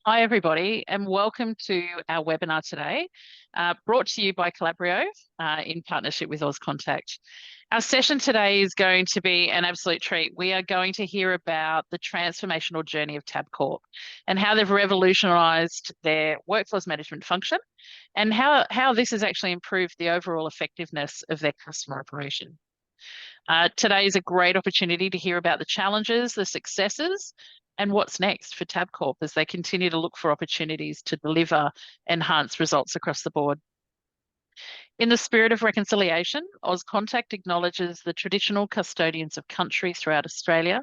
Hi, everybody, and welcome to our webinar today, brought to you by Calabrio in partnership with Auscontact. Our session today is going to be an absolute treat. We are going to hear about the transformational journey of Tabcorp and how they've revolutionised their workforce management function and how this has actually improved the overall effectiveness of their customer operation. Today is a great opportunity to hear about the challenges, the successes, and what's next for Tabcorp as they continue to look for opportunities to deliver enhanced results across the board. In the spirit of reconciliation, Auscontact acknowledges the traditional custodians of country throughout Australia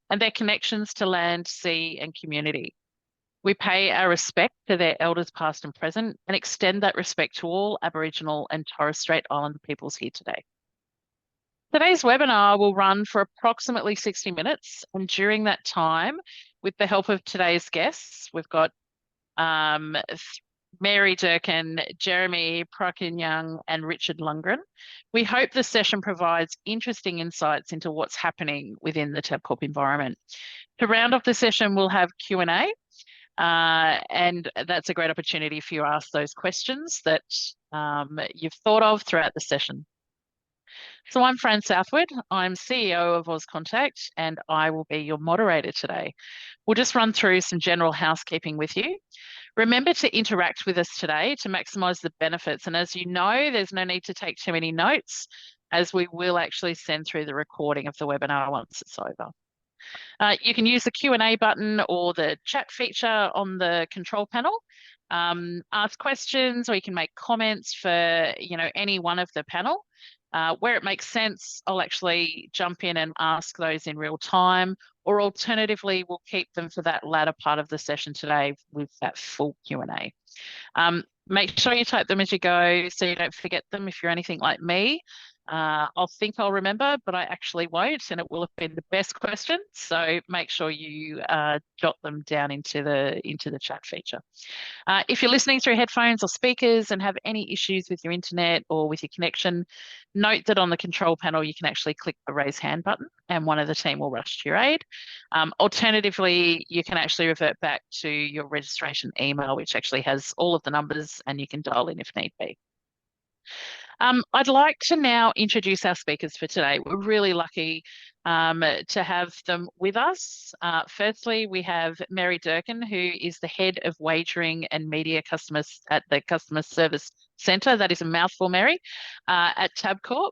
and their connections to land, sea, and community. We pay our respect to their elders past and present and extend that respect to all Aboriginal and Torres Strait Islander peoples here today. Today's webinar will run for approximately 60 minutes, and during that time, with the help of today's guests, we've got Mary Durkin, Jeremy Prakinyang, and Richard Lundgren. We hope the session provides interesting insights into what's happening within the Tabcorp environment. To round off the session, we'll have Q&A, and that's a great opportunity for you to ask those questions that you've thought of throughout the session. So I'm Fran Southwood, I'm CEO of Auscontact, and I will be your moderator today. We'll just run through some general housekeeping with you. Remember to interact with us today to maximise the benefits. And as you know, there's no need to take too many notes, as we will actually send through the recording of the webinar once it's over. You can use the Q&A button or the chat feature on the control panel. Ask questions, or you can make comments for any one of the panel. Where it makes sense, I'll actually jump in and ask those in real time, or alternatively, we'll keep them for that latter part of the session today with that full Q&A. Make sure you type them as you go so you don't forget them if you're anything like me. I'll think I'll remember, but I actually won't, and it will have been the best question. So make sure you jot them down into the chat feature. If you're listening through headphones or speakers and have any issues with your internet or with your connection, note that on the control panel you can actually click the raise hand button and one of the team will rush to your aid. Alternatively, you can actually revert back to your registration email, which actually has all of the numbers, and you can dial in if need be. I'd like to now introduce our speakers for today. We're really lucky to have them with us. Firstly, we have Mary Durkin, who is the head of wagering and media customers at the Customer Service Centre. That is a mouthful, Mary, at Tabcorp.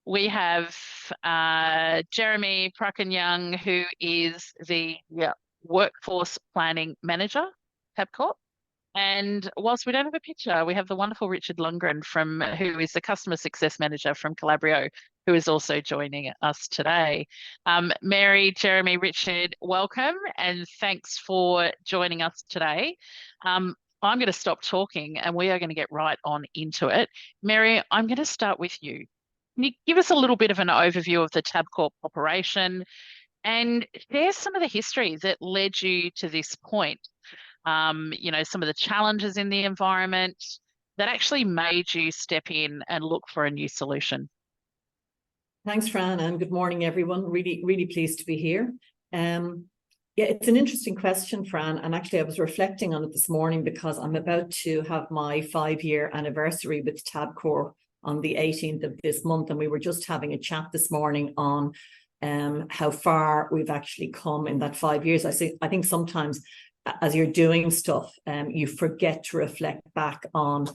We have Jeremy Prakinyang, who is the Workforce Planning Manager, Tabcorp. And whilst we don't have a picture, we have the wonderful Richard Lundgren, who is the Customer Success Manager from Calabrio, who is also joining us today. Mary, Jeremy, Richard, welcome, and thanks for joining us today. I'm going to stop talking and we are going to get right on into it. Mary, I'm going to start with you. Can you give us a little bit of an overview of the Tabcorp operation and share some of the history that led you to this point? Some of the challenges in the environment that actually made you step in and look for a new solution. Thanks, Fran, and good morning, everyone. Really, really pleased to be here. It's an interesting question, Fran, and actually I was reflecting on it this morning because I'm about to have my 5-year anniversary with Tabcorp on the 18th of this month, and we were just having a chat this morning on how far we've actually come in that 5 years. I think sometimes as you're doing stuff, you forget to reflect back on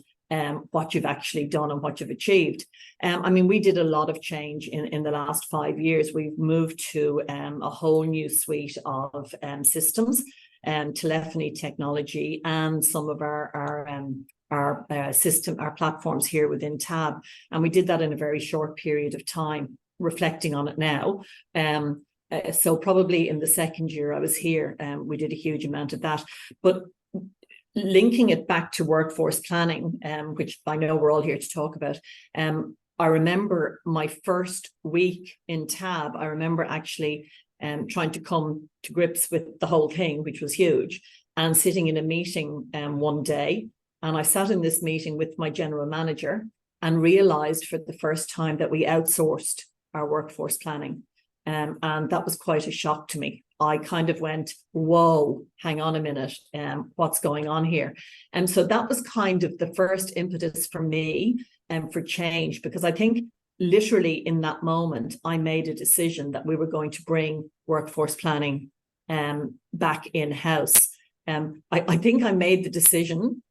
what you've actually done and what you've achieved. We did a lot of change in the last 5 years. We've moved to a whole new suite of systems, telephony technology, and some of our platforms here within Tab. And we did that in a very short period of time. Reflecting on it now, so probably in the second year I was here, we did a huge amount of that. But linking it back to workforce planning, which I know we're all here to talk about, I remember my first week in Tab, I remember actually trying to come to grips with the whole thing, which was huge, and sitting in a meeting one day. And I sat in this meeting with my general manager and realised for the first time that we outsourced our workforce planning. And that was quite a shock to me. I kind of went, whoa, hang on a minute, what's going on here? And so that was kind of the first impetus for me and for change, because I think literally in that moment, I made a decision that we were going to bring workforce planning back in-house. I think I made the decision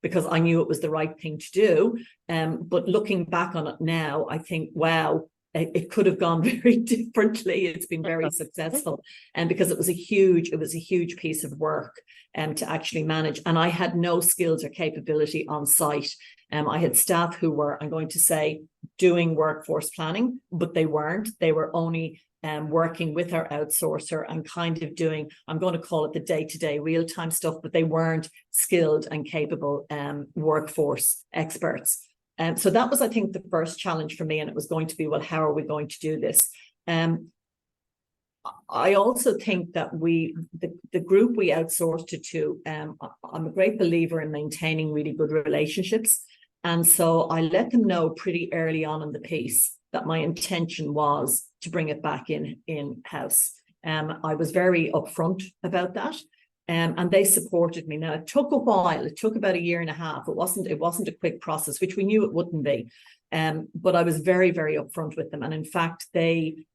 because I knew it was the right thing to do. But looking back on it now, I think, wow, it could have gone very differently. It's been very successful, and because it was a huge piece of work to actually manage. And I had no skills or capability on site. I had staff who were, I'm going to say, doing workforce planning, but they weren't. They were only working with our outsourcer and kind of doing, I'm going to call it the day-to-day real-time stuff, but they weren't skilled and capable workforce experts. So that was, I think, the first challenge for me, and it was going to be, well, how are we going to do this? I also think that the group we outsourced it to, I'm a great believer in maintaining really good relationships. And so I let them know pretty early on in the piece that my intention was to bring it back in-house. I was very upfront about that. And they supported me. Now, it took a while. It took about 1.5 years. It wasn't a quick process, which we knew it wouldn't be. But I was very, very upfront with them. And in fact, they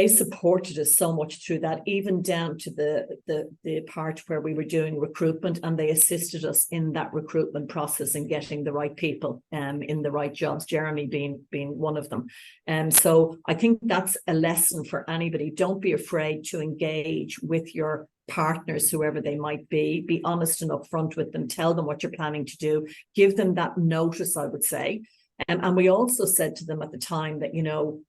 supported us so much through that, even down to the part where we were doing recruitment, and they assisted us in that recruitment process and getting the right people in the right jobs, Jeremy being one of them. So I think that's a lesson for anybody. Don't be afraid to engage with your partners, whoever they might be honest and upfront with them, tell them what you're planning to do, give them that notice, I would say. And we also said to them at the time that,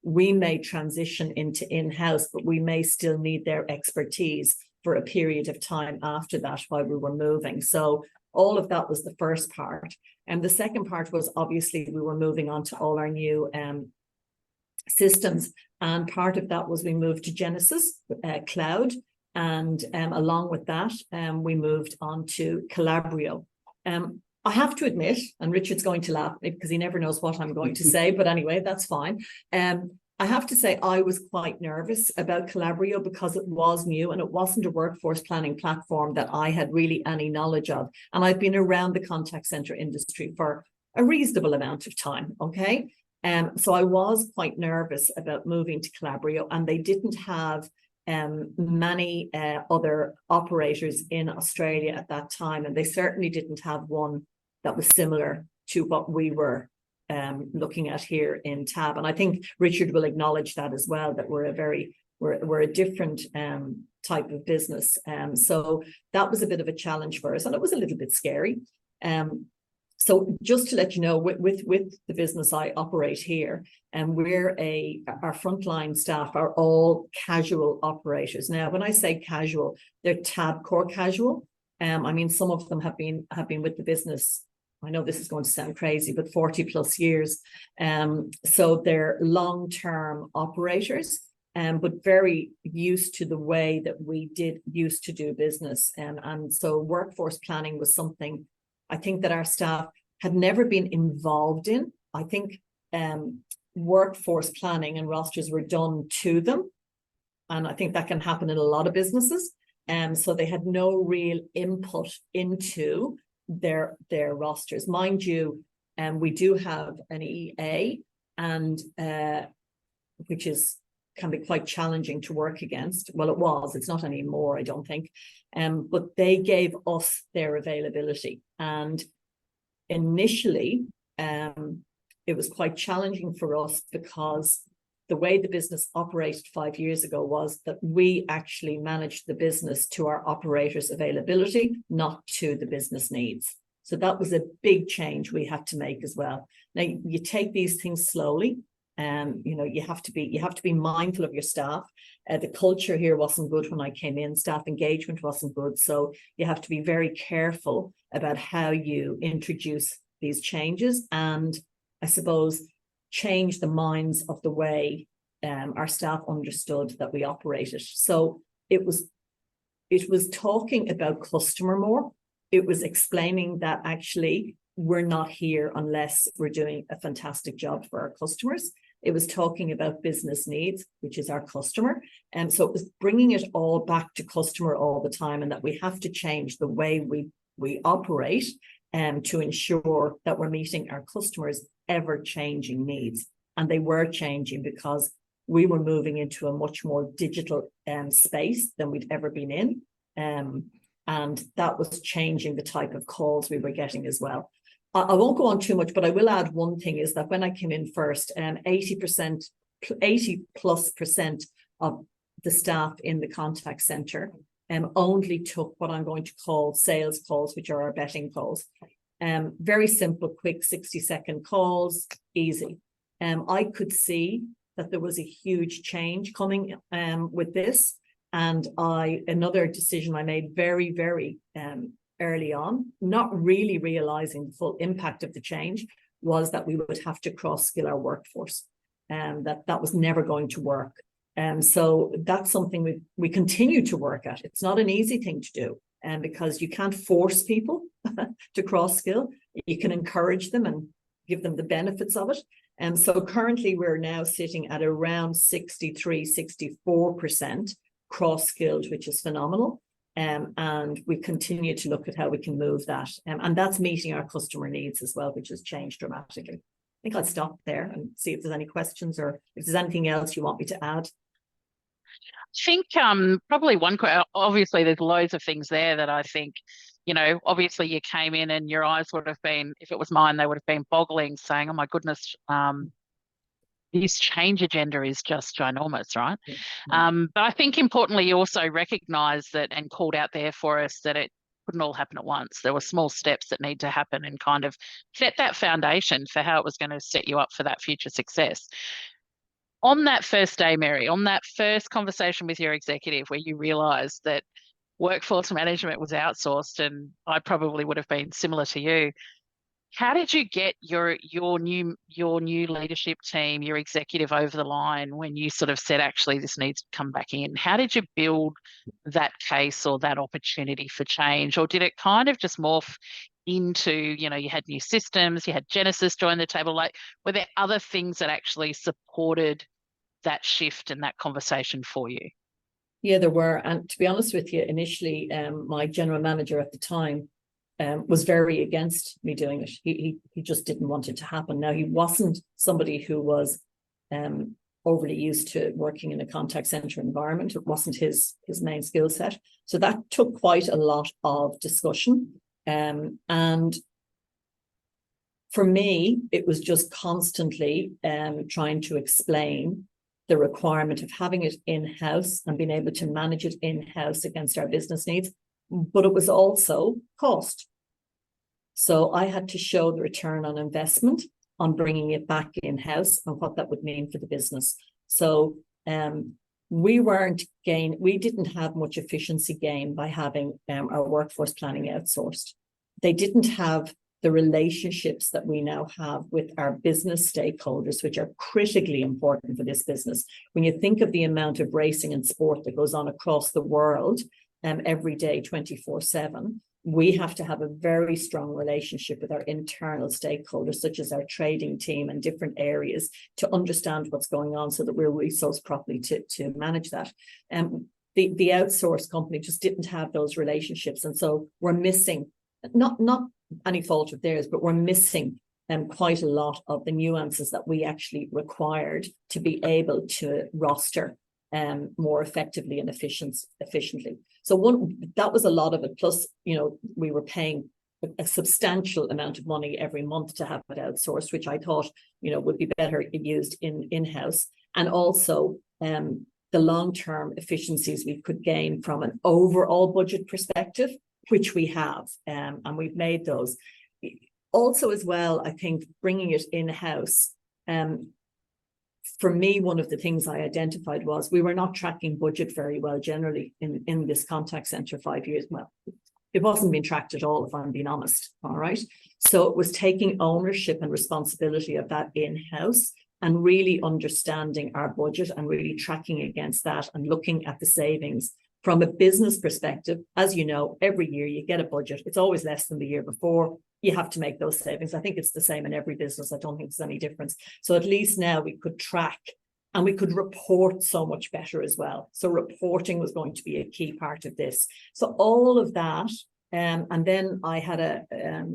we may transition into in-house, but we may still need their expertise for a period of time after that while we were moving. So all of that was the first part. And the second part was, obviously, we were moving on to all our new systems. And part of that was we moved to Genesis Cloud. And along with that, we moved on to Calabrio. I have to admit, and Richard's going to laugh at me because he never knows what I'm going to say, but anyway, that's fine. I have to say I was quite nervous about Calabrio because it was new and it wasn't a workforce planning platform that I had really any knowledge of. And I've been around the contact center industry for a reasonable amount of time, okay? So I was quite nervous about moving to Calabrio, and they didn't have many other operators in Australia at that time, and they certainly didn't have one that was similar to what we were looking at here in Tab. And I think Richard will acknowledge that as well, that we're a different type of business. So that was a bit of a challenge for us, and it was a little bit scary. So just to let you know, with the business I operate here, and our frontline staff are all casual operators. Now, when I say casual, they're Tabcorp casual. I mean, some of them have been with the business, I know this is going to sound crazy, but 40 plus years. So they're long-term operators, but very used to the way that we used to do business. And so workforce planning was something I think that our staff had never been involved in. I think workforce planning and rosters were done to them. And I think that can happen in a lot of businesses. So they had no real input into their rosters. Mind you, we do have an EA, and which can be quite challenging to work against. Well, it was. It's not anymore, I don't think. But they gave us their availability. And initially, it was quite challenging for us because the way the business operated 5 years ago was that we actually managed the business to our operators' availability, not to the business needs. So that was a big change we had to make as well. Now, you take these things slowly. You have to be mindful of your staff. The culture here wasn't good when I came in. Staff engagement wasn't good. So you have to be very careful about how you introduce these changes, and I suppose change the minds of the way our staff understood that we operated. So it was talking about customer more. It was explaining that actually we're not here unless we're doing a fantastic job for our customers. It was talking about business needs, which is our customer. And so it was bringing it all back to customer all the time, and that we have to change the way we operate to ensure that we're meeting our customers' ever-changing needs. And they were changing because we were moving into a much more digital space than we'd ever been in. And that was changing the type of calls we were getting as well. I won't go on too much, but I will add one thing, is that when I came in first, 80+ percent of the staff in the contact center only took what I'm going to call sales calls, which are our betting calls. Very simple, quick 60-second calls, easy. I could see that there was a huge change coming with this. And another decision I made very, very early on, not really realizing the full impact of the change, was that we would have to cross-skill our workforce, and that was never going to work. So that's something we continue to work at. It's not an easy thing to do, because you can't force people to cross-skill. You can encourage them and give them the benefits of it. And so currently we're now sitting at around 63-64% cross-skilled, which is phenomenal. And we continue to look at how we can move that. And that's meeting our customer needs as well, which has changed dramatically. I think I'll stop there and see if there's any questions, or if there's anything else you want me to add. I think probably obviously there's loads of things there that I think, obviously you came in and your eyes would have been, if it was mine, they would have been boggling, saying, oh my goodness, this change agenda is just ginormous, right? But I think importantly, you also recognised that and called out there for us that it couldn't all happen at once. There were small steps that need to happen and kind of set that foundation for how it was going to set you up for that future success. On that first day, Mary, on that first conversation with your executive where you realised that workforce management was outsourced, and I probably would have been similar to you, how did you get your new leadership team, your executive over the line when you sort of said, actually, this needs to come back in? How did you build that case or that opportunity for change? Or did it kind of just morph into, you had new systems, you had Genesis join the table? Like, were there other things that actually supported that shift and that conversation for you? Yeah, there were. And to be honest with you, initially, my general manager at the time was very against me doing it. He just didn't want it to happen. Now, he wasn't somebody who was overly used to working in a contact center environment. It wasn't his main skill set. So that took quite a lot of discussion. And for me, it was just constantly trying to explain the requirement of having it in-house and being able to manage it in-house against our business needs. But it was also cost. So I had to show the return on investment on bringing it back in-house and what that would mean for the business. So we didn't have much efficiency gain by having our workforce planning outsourced. They didn't have the relationships that we now have with our business stakeholders, which are critically important for this business. When you think of the amount of racing and sport that goes on across the world, every day, 24/7, we have to have a very strong relationship with our internal stakeholders, such as our trading team and different areas, to understand what's going on so that we're resourced properly to manage that. The outsourced company just didn't have those relationships. And so we're missing, not any fault of theirs, but we're missing quite a lot of the nuances that we actually required to be able to roster more effectively and efficiently. So that was a lot of it. Plus, we were paying a substantial amount of money every month to have it outsourced, which I thought, would be better used in-house. And also the long-term efficiencies we could gain from an overall budget perspective, which we have, and we've made those. Also as well, I think bringing it in-house, for me, one of the things I identified was we were not tracking budget very well generally in this contact center 5 years. Well, it wasn't being tracked at all, if I'm being honest. All right. So it was taking ownership and responsibility of that in-house and really understanding our budget and really tracking against that and looking at the savings from a business perspective. As you know, every year you get a budget. It's always less than the year before. you have to make those savings. I think it's the same in every business. I don't think there's any difference. So at least now we could track and we could report so much better as well. So reporting was going to be a key part of this. So all of that. And then I had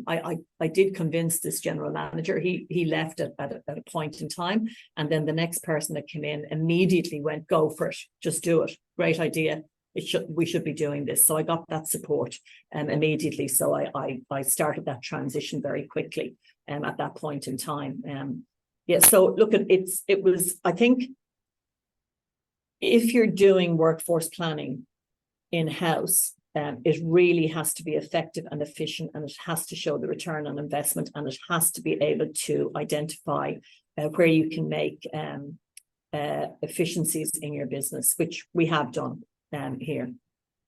I did convince this general manager. He left at a point in time, and then the next person that came in immediately went, "Go for it, just do it. Great idea. We should be doing this." So I got that support immediately. So I started that transition very quickly at that point in time. Yeah. So look, it was, I think, if you're doing workforce planning in-house, it really has to be effective and efficient, and it has to show the return on investment, and it has to be able to identify where you can make efficiencies in your business, which we have done here.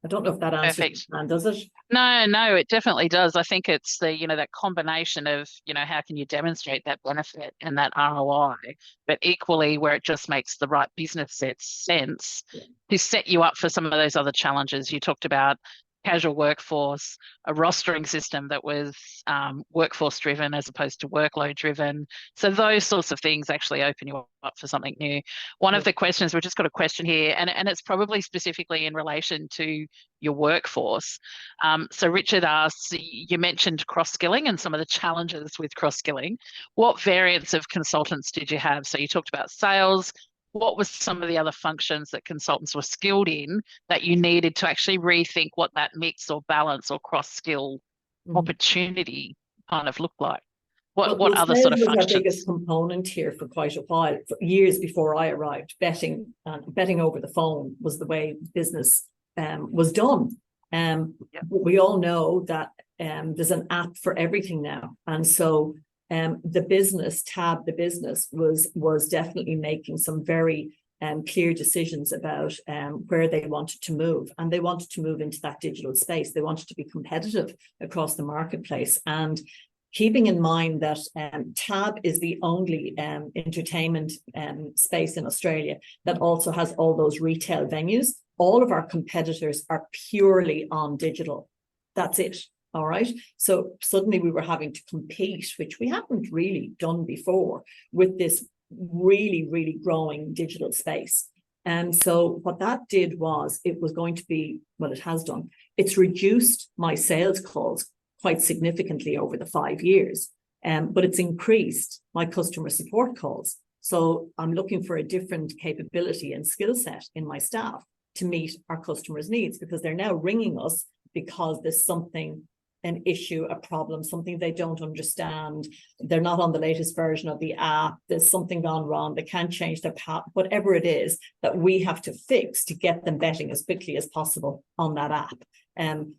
I don't know if that answers, does it? No, it definitely does. I think it's the, that combination of, how can you demonstrate that benefit and that ROI, but equally where it just makes the right business sense to set you up for some of those other challenges. You talked about casual workforce, a rostering system that was workforce driven as opposed to workload driven. So those sorts of things actually open you up for something new. One of the questions, we've just got a question here, and it's probably specifically in relation to your workforce. So Richard asks, you mentioned cross-skilling and some of the challenges with cross-skilling. What variants of consultants did you have? So you talked about sales. What was some of the other functions that consultants were skilled in that you needed to actually rethink what that mix or balance or cross-skill opportunity kind of looked like? What other sort of functions? Was our biggest component here for quite a while, for years before I arrived. Betting over the phone was the way business was done. We all know that there's an app for everything now, and so the business was definitely making some very clear decisions about where they wanted to move, and they wanted to move into that digital space. They wanted to be competitive across the marketplace, and keeping in mind that Tab is the only entertainment space in Australia that also has all those retail venues. All of our competitors are purely on digital. That's it. All right. So suddenly we were having to compete, which we hadn't really done before, with this really, really growing digital space. And so what that did was, it was going to be, well, it has done, it's reduced my sales calls quite significantly over the 5 years, but it's increased my customer support calls. So I'm looking for a different capability and skill set in my staff to meet our customers' needs, because they're now ringing us because there's something, an issue, a problem, something they don't understand. They're not on the latest version of the app. There's something gone wrong. They can't change their path, whatever it is that we have to fix to get them betting as quickly as possible on that app.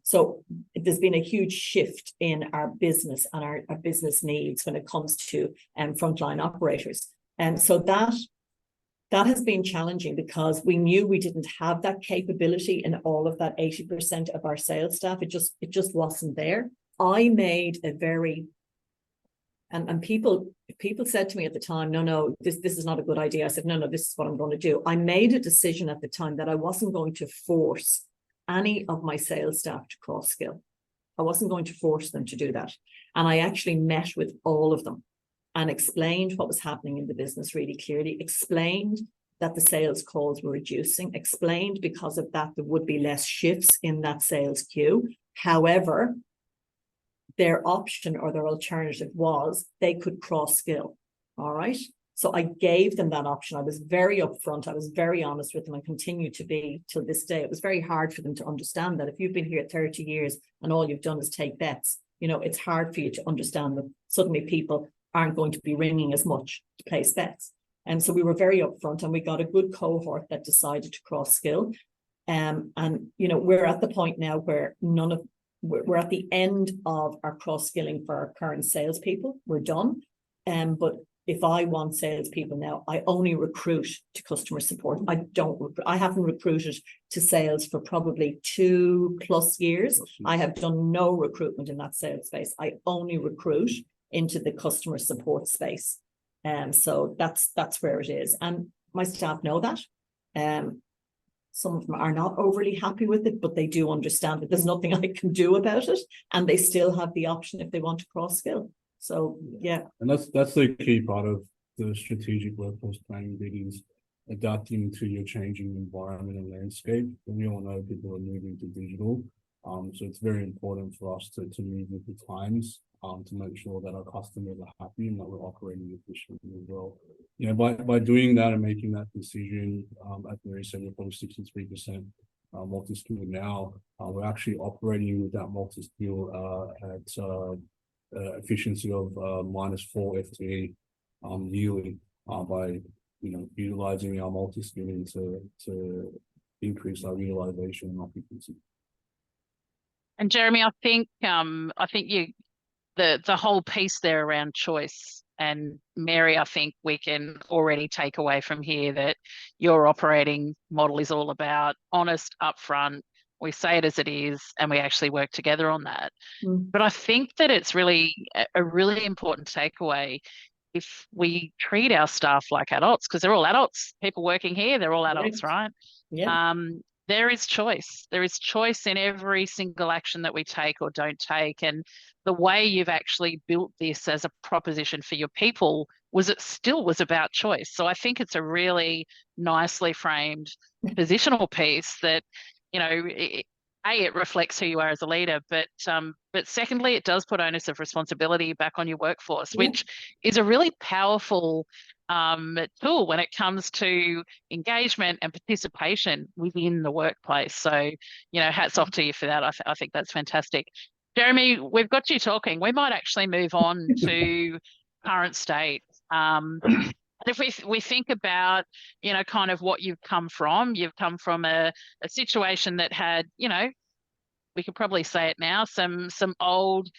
So there's been a huge shift in our business and our business needs when it comes to frontline operators. And so that has been challenging, because we knew we didn't have that capability in all of that 80% of our sales staff. It just wasn't there. I made a very, and people said to me at the time, no, this is not a good idea. I said, no, this is what I'm going to do. I made a decision at the time that I wasn't going to force any of my sales staff to cross skill. I wasn't going to force them to do that. And I actually met with all of them and explained what was happening in the business really clearly, explained that the sales calls were reducing, explained because of that there would be less shifts in that sales queue. However, their option or their alternative was they could cross skill. All right. So I gave them that option. I was very upfront. I was very honest with them, and continue to be till this day. It was very hard for them to understand that if you've been here 30 years and all you've done is take bets, it's hard for you to understand that suddenly people aren't going to be ringing as much to place bets. And so we were very upfront, and we got a good cohort that decided to cross skill. And we're at the point now where we're at the end of our cross skilling for our current salespeople. We're done. But if I want salespeople now, I only recruit to customer support. I haven't recruited to sales for probably 2+ years. I have done no recruitment in that sales space. I only recruit into the customer support space. So that's where it is. And my staff know that. Some of them are not overly happy with it, but they do understand that there's nothing I can do about it, and they still have the option if they want to cross-skill. So, yeah. And that's the key part of the strategic workforce planning bit, is adapting to your changing environment and landscape. And we all know people are moving to digital. So it's very important for us to move with the times, to make sure that our customers are happy and that we're operating efficiently as well. You know, by doing that and making that decision, at Mary said we're probably 63% multi-skill now. We're actually operating with that multi-skill at efficiency of -4 FTE yearly, by utilizing our multi-skilling to increase our utilization and occupancy. And Jeremy, I think you the whole piece there around choice, and Mary, I think we can already take away from here that your operating model is all about honest, upfront. We say it as it is, and we actually work together on that. But I think that it's really a really important takeaway if we treat our staff like adults, because they're all adults. People working here, they're all adults, right? Yeah. There is choice. There is choice in every single action that we take or don't take. And the way you've actually built this as a proposition for your people it still was about choice. So I think it's a really nicely framed positional piece that, it reflects who you are as a leader, but secondly, it does put onus of responsibility back on your workforce, which is a really powerful tool when it comes to engagement and participation within the workplace. So, hats off to you for that. I think that's fantastic. Jeremy, we've got you talking. We might actually move on to current state. And if we think about, kind of what you've come from a situation that had, we could probably say it now, some old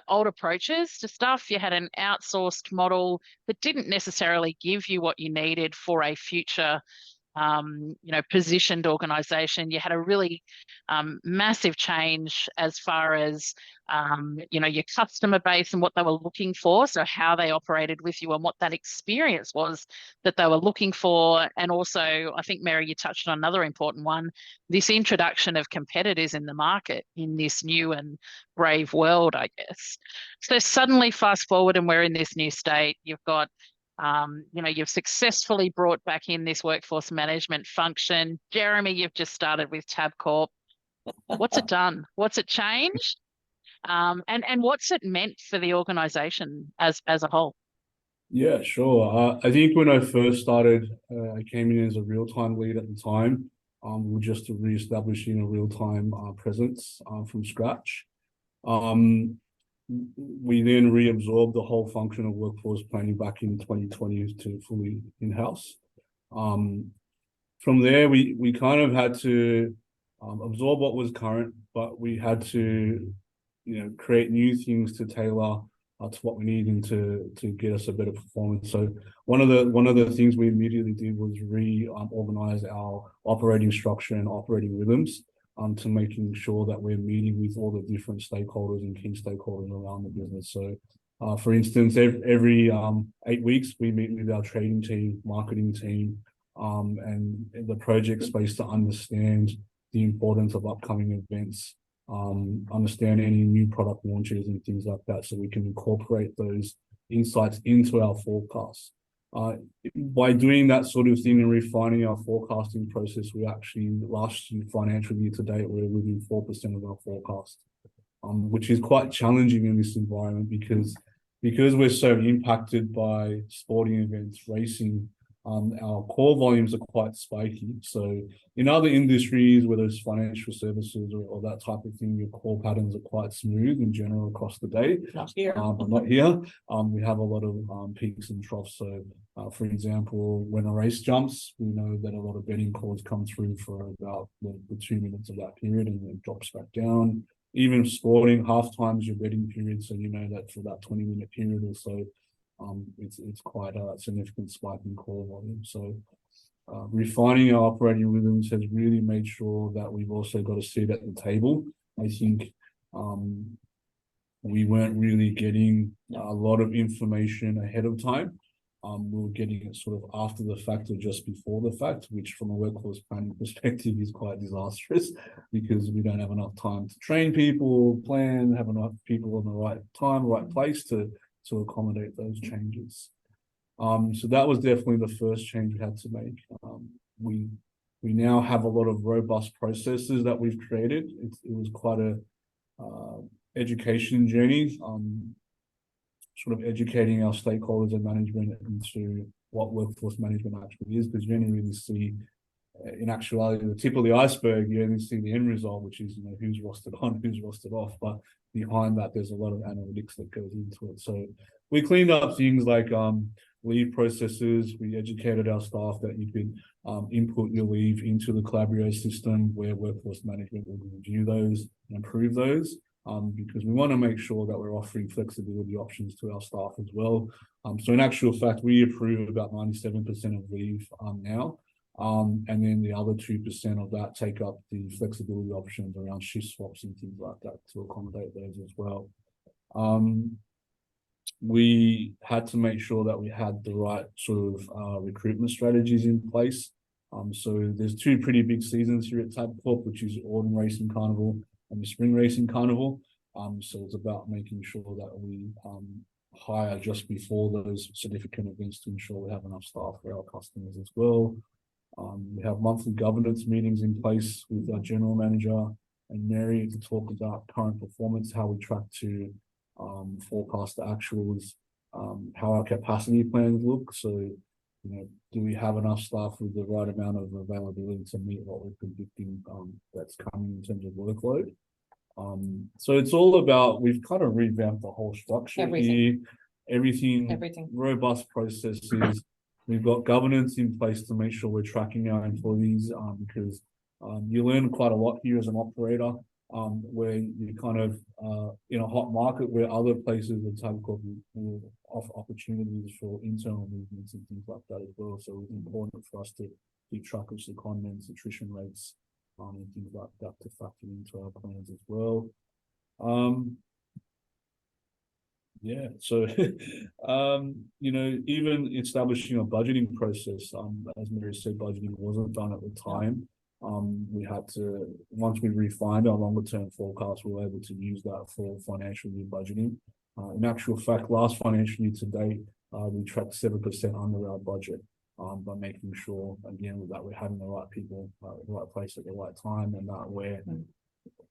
approaches to stuff. You had an outsourced model that didn't necessarily give you what you needed for a future positioned organization. You had a really massive change as far as your customer base and what they were looking for, so how they operated with you and what that experience was that they were looking for. And also, I think, Mary, you touched on another important one, this introduction of competitors in the market in this new and brave world, I guess. So suddenly fast forward and we're in this new state. You've got you've successfully brought back in this workforce management function. Jeremy, you've just started with Tabcorp. What's it done? What's it changed? And what's it meant for the organisation as a whole? Yeah, sure. I think when I first started, I came in as a real-time lead at the time. We were just re-establishing a real-time presence from scratch. We then reabsorbed the whole function of workforce planning back in 2020 to fully in-house. From there, we kind of had to absorb what was current, but we had to create new things to tailor to what we needed to get us a better performance. So one of the things we immediately did was reorganize our operating structure and operating rhythms, to making sure that we're meeting with all the different stakeholders and key stakeholders around the business. So, for instance, every 8 weeks, we meet with our trading team, marketing team, and the project space to understand the importance of upcoming events, understand any new product launches and things like that, so we can incorporate those insights into our forecasts. By doing that sort of thing and refining our forecasting process, we actually, last financial year to date, we're within 4% of our forecast, which is quite challenging in this environment because we're so impacted by sporting events, racing. Our core volumes are quite spiky. So in other industries, whether it's financial services or that type of thing, your core patterns are quite smooth in general across the day. Not here. But not here. We have a lot of peaks and troughs. So, for example, when a race jumps, we know that a lot of betting calls come through for about the 2 minutes of that period, and then it drops back down. Even sporting, half time's your betting period, so you know that for that 20-minute period or so, it's quite a significant spike in core volume. So refining our operating rhythms has really made sure that we've also got a seat at the table. I think we weren't really getting a lot of information ahead of time. we were getting it sort of after the fact or just before the fact, which from a workforce planning perspective is quite disastrous because we don't have enough time to train people, plan, have enough people in the right time, right place to accommodate those changes. So that was definitely the first change we had to make. We now have a lot of robust processes that we've created. It was quite a education journey, sort of educating our stakeholders and management into what workforce management actually is, because you only really see, in actuality, the tip of the iceberg. You only see the end result, which is, you know, who's rostered on, who's rostered off. But behind that, there's a lot of analytics that goes into it. So we cleaned up things like leave processes. We educated our staff that you could input your leave into the Calabrio system, where workforce management will review those and improve those. Because we want to make sure that we're offering flexibility options to our staff as well. So in actual fact, we approve about 97% of leave now. And then the other 2% of that take up the flexibility options around shift swaps and things like that to accommodate those as well. We had to make sure that we had the right sort of recruitment strategies in place. So there's two pretty big seasons here at Tabcorp, which is Autumn Racing Carnival and the Spring Racing Carnival. So it's about making sure that we hire just before those significant events to ensure we have enough staff for our customers as well. We have monthly governance meetings in place with our general manager and Mary to talk about current performance, how we track to forecast the actuals, how our capacity plans look. So, you know, do we have enough staff with the right amount of availability to meet what we're predicting that's coming in terms of workload? So it's all about, we've kind of revamped the whole structure here. Everything, robust processes. We've got governance in place to make sure we're tracking our employees, because you learn quite a lot here as an operator, where you kind of in a hot market where other places with Tabcorp will offer opportunities for internal movements and things like that as well. So it's important for us to keep track of secondments, attrition rates, and things like that to factor into our plans as well. Yeah, so you know, even establishing a budgeting process, as Mary said, budgeting wasn't done at the time. We had to, once we refined our longer term forecast, we were able to use that for financial year budgeting. In actual fact, last financial year to date, we tracked 7% under our budget, by making sure, again, that we're having the right people at the right place at the right time, and that we're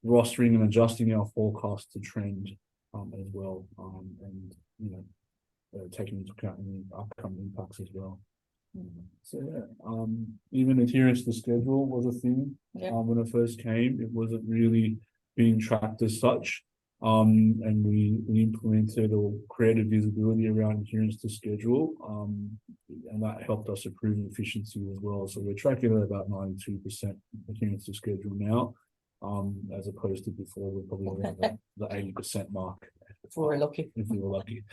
rostering and adjusting our forecast to trend as well, and, you know, taking into account any upcoming impacts as well. So yeah, even adherence to schedule was a thing. When it first came, it wasn't really being tracked as such. And we implemented or created visibility around adherence to schedule, and that helped us improve efficiency as well. So we're tracking at about 92% adherence to schedule now, as opposed to before we're probably around the 80% mark. If we were lucky. If we were lucky.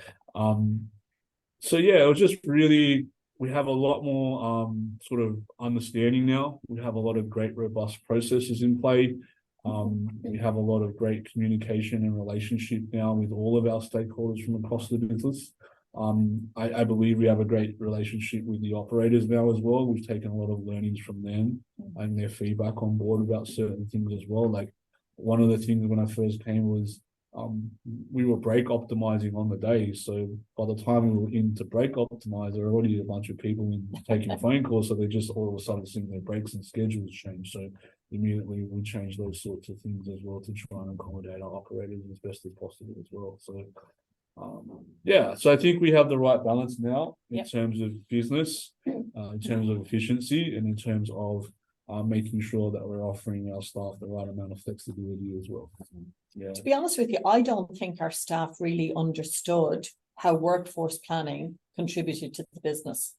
So yeah, it was just really, we have a lot more sort of understanding now. We have a lot of great robust processes in play. We have a lot of great communication and relationship now with all of our stakeholders from across the business. I believe we have a great relationship with the operators now as well. We've taken a lot of learnings from them and their feedback on board about certain things as well. Like one of the things when I first came was we were break optimizing on the day. So by the time we were in to break optimize, there were already a bunch of people in taking phone calls. So they just all of a sudden seeing their breaks and schedules change. So immediately we changed those sorts of things as well to try and accommodate our operators as best as possible as well. So yeah, so I think we have the right balance now in terms of business, in terms of efficiency, and in terms of making sure that we're offering our staff the right amount of flexibility as well. Yeah. To be honest with you, I don't think our staff really understood how workforce planning contributed to the business.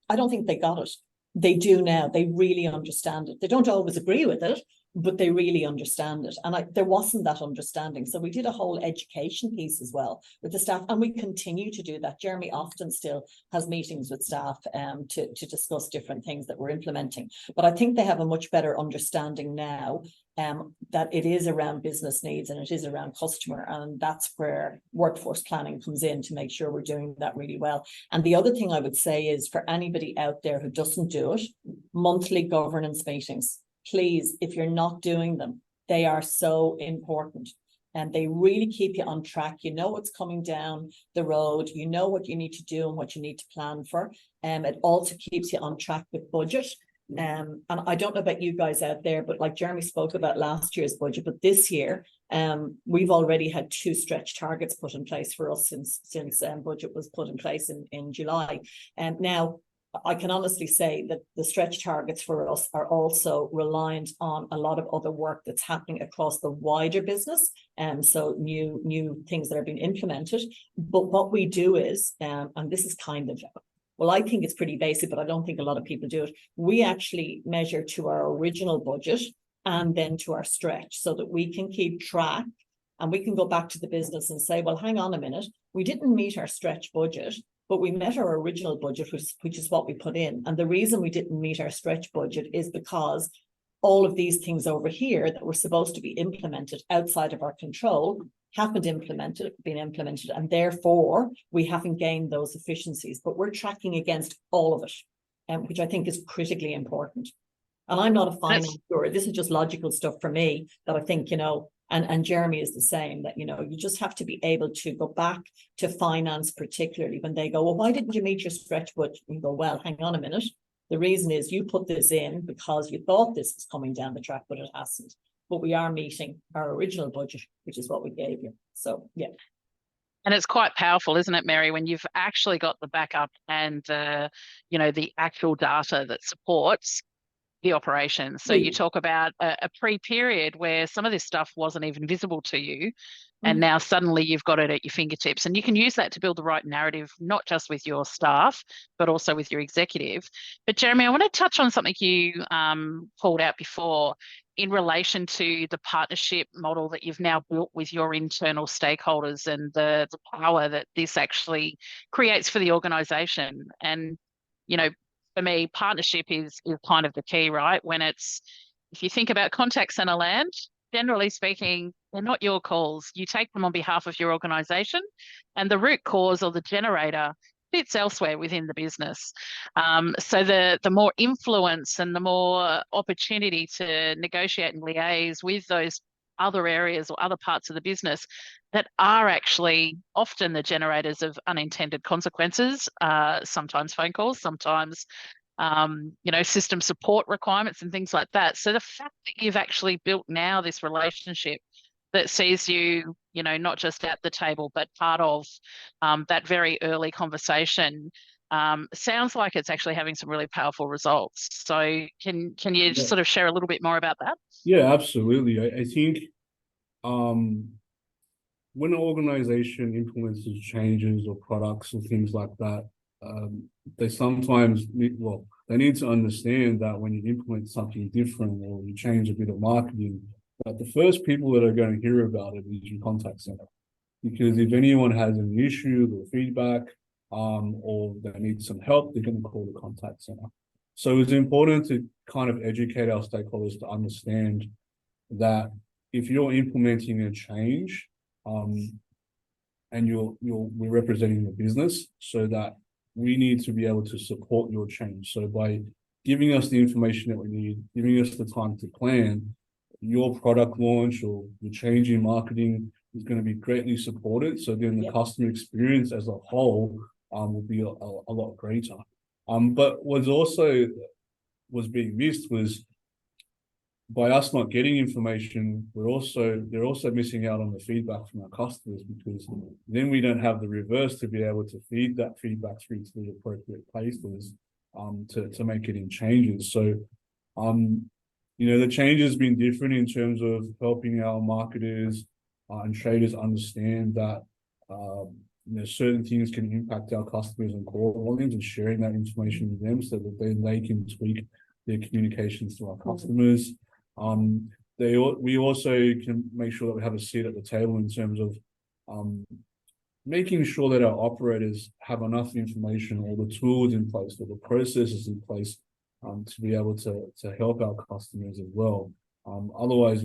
I don't think they got it. They do now. They really understand it. They don't always agree with it, but they really understand it. And there wasn't that understanding. So we did a whole education piece as well with the staff, and we continue to do that. Jeremy often still has meetings with staff to discuss different things that we're implementing. But I think they have a much better understanding now that it is around business needs and it is around customer. And that's where workforce planning comes in to make sure we're doing that really well. And the other thing I would say is, for anybody out there who doesn't do it, monthly governance meetings. Please, if you're not doing them, they are so important. And they really keep you on track. You know what's coming down the road. You know what you need to do and what you need to plan for. It also keeps you on track with budget. And I don't know about you guys out there, but like Jeremy spoke about last year's budget, but this year, we've already had 2 stretch targets put in place for us since budget was put in place in July. And now, I can honestly say that the stretch targets for us are also reliant on a lot of other work that's happening across the wider business. So new things that are being implemented. But what we do is, and this is kind of, well, I think it's pretty basic, but I don't think a lot of people do it. We actually measure to our original budget and then to our stretch, so that we can keep track and we can go back to the business and say, well, hang on a minute, we didn't meet our stretch budget, but we met our original budget, which is what we put in. And the reason we didn't meet our stretch budget is because all of these things over here that were supposed to be implemented outside of our control haven't been implemented, and therefore we haven't gained those efficiencies. But we're tracking against all of it, which I think is critically important. And I'm not a finance guru. This is just logical stuff for me that I think, and Jeremy is the same, that, you just have to be able to go back to finance, particularly when they go, well, why didn't you meet your stretch budget? You go, well, hang on a minute. The reason is you put this in because you thought this was coming down the track, but it hasn't. But we are meeting our original budget, which is what we gave you. So, yeah. And it's quite powerful, isn't it, Mary, when you've actually got the backup and, the actual data that supports the operations. So you talk about a pre-period where some of this stuff wasn't even visible to you, and now suddenly you've got it at your fingertips, and you can use that to build the right narrative, not just with your staff, but also with your executive. But Jeremy, I want to touch on something you called out before in relation to the partnership model that you've now built with your internal stakeholders and the power that this actually creates for the organisation. And, for me, partnership is kind of the key, right? If you think about contact center land, generally speaking, they're not your calls. You take them on behalf of your organisation, and the root cause or the generator fits elsewhere within the business. So the more influence and the more opportunity to negotiate and liaise with those other areas or other parts of the business that are actually often the generators of unintended consequences, sometimes phone calls, sometimes system support requirements and things like that. So the fact that you've actually built now this relationship that sees you, not just at the table, but part of that very early conversation, sounds like it's actually having some really powerful results. So can you sort of share a little bit more about that? Yeah, absolutely. I think when an organization implements changes or products or things like that, they sometimes they need to understand that when you implement something different or you change a bit of marketing, that the first people that are going to hear about it is your contact center. Because if anyone has an issue or feedback, or they need some help, they're going to call the contact center. So it's important to kind of educate our stakeholders to understand that if you're implementing a change, and we're representing the business, so that we need to be able to support your change. So by giving us the information that we need, giving us the time to plan, your product launch or the change in marketing is going to be greatly supported. So then the customer experience as a whole will be a lot greater. But was being missed was, by us not getting information, they're also missing out on the feedback from our customers, because then we don't have the reverse to be able to feed that feedback through to the appropriate places to make any changes. So the change has been different in terms of helping our marketers and traders understand that certain things can impact our customers and call volumes, and sharing that information with them so that then they can tweak their communications to our customers. we also can make sure that we have a seat at the table in terms of making sure that our operators have enough information, all the tools in place, all the processes in place, to be able to help our customers as well. Otherwise,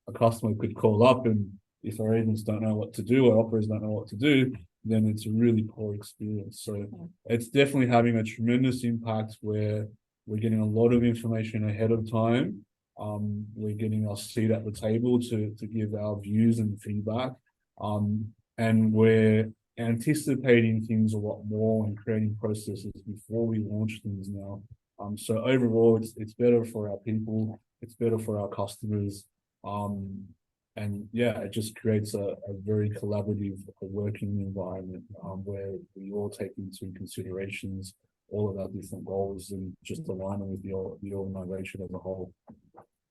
a customer could call up, and if our agents don't know what to do, or operators don't know what to do, then it's a really poor experience. So it's definitely having a tremendous impact where we're getting a lot of information ahead of time. We're getting our seat at the table to give our views and feedback. And we're anticipating things a lot more and creating processes before we launch things now. So overall, it's better for our people, it's better for our customers. And yeah, it just creates a very collaborative working environment where we all take into considerations all of our different goals and just aligning with the organization as a whole.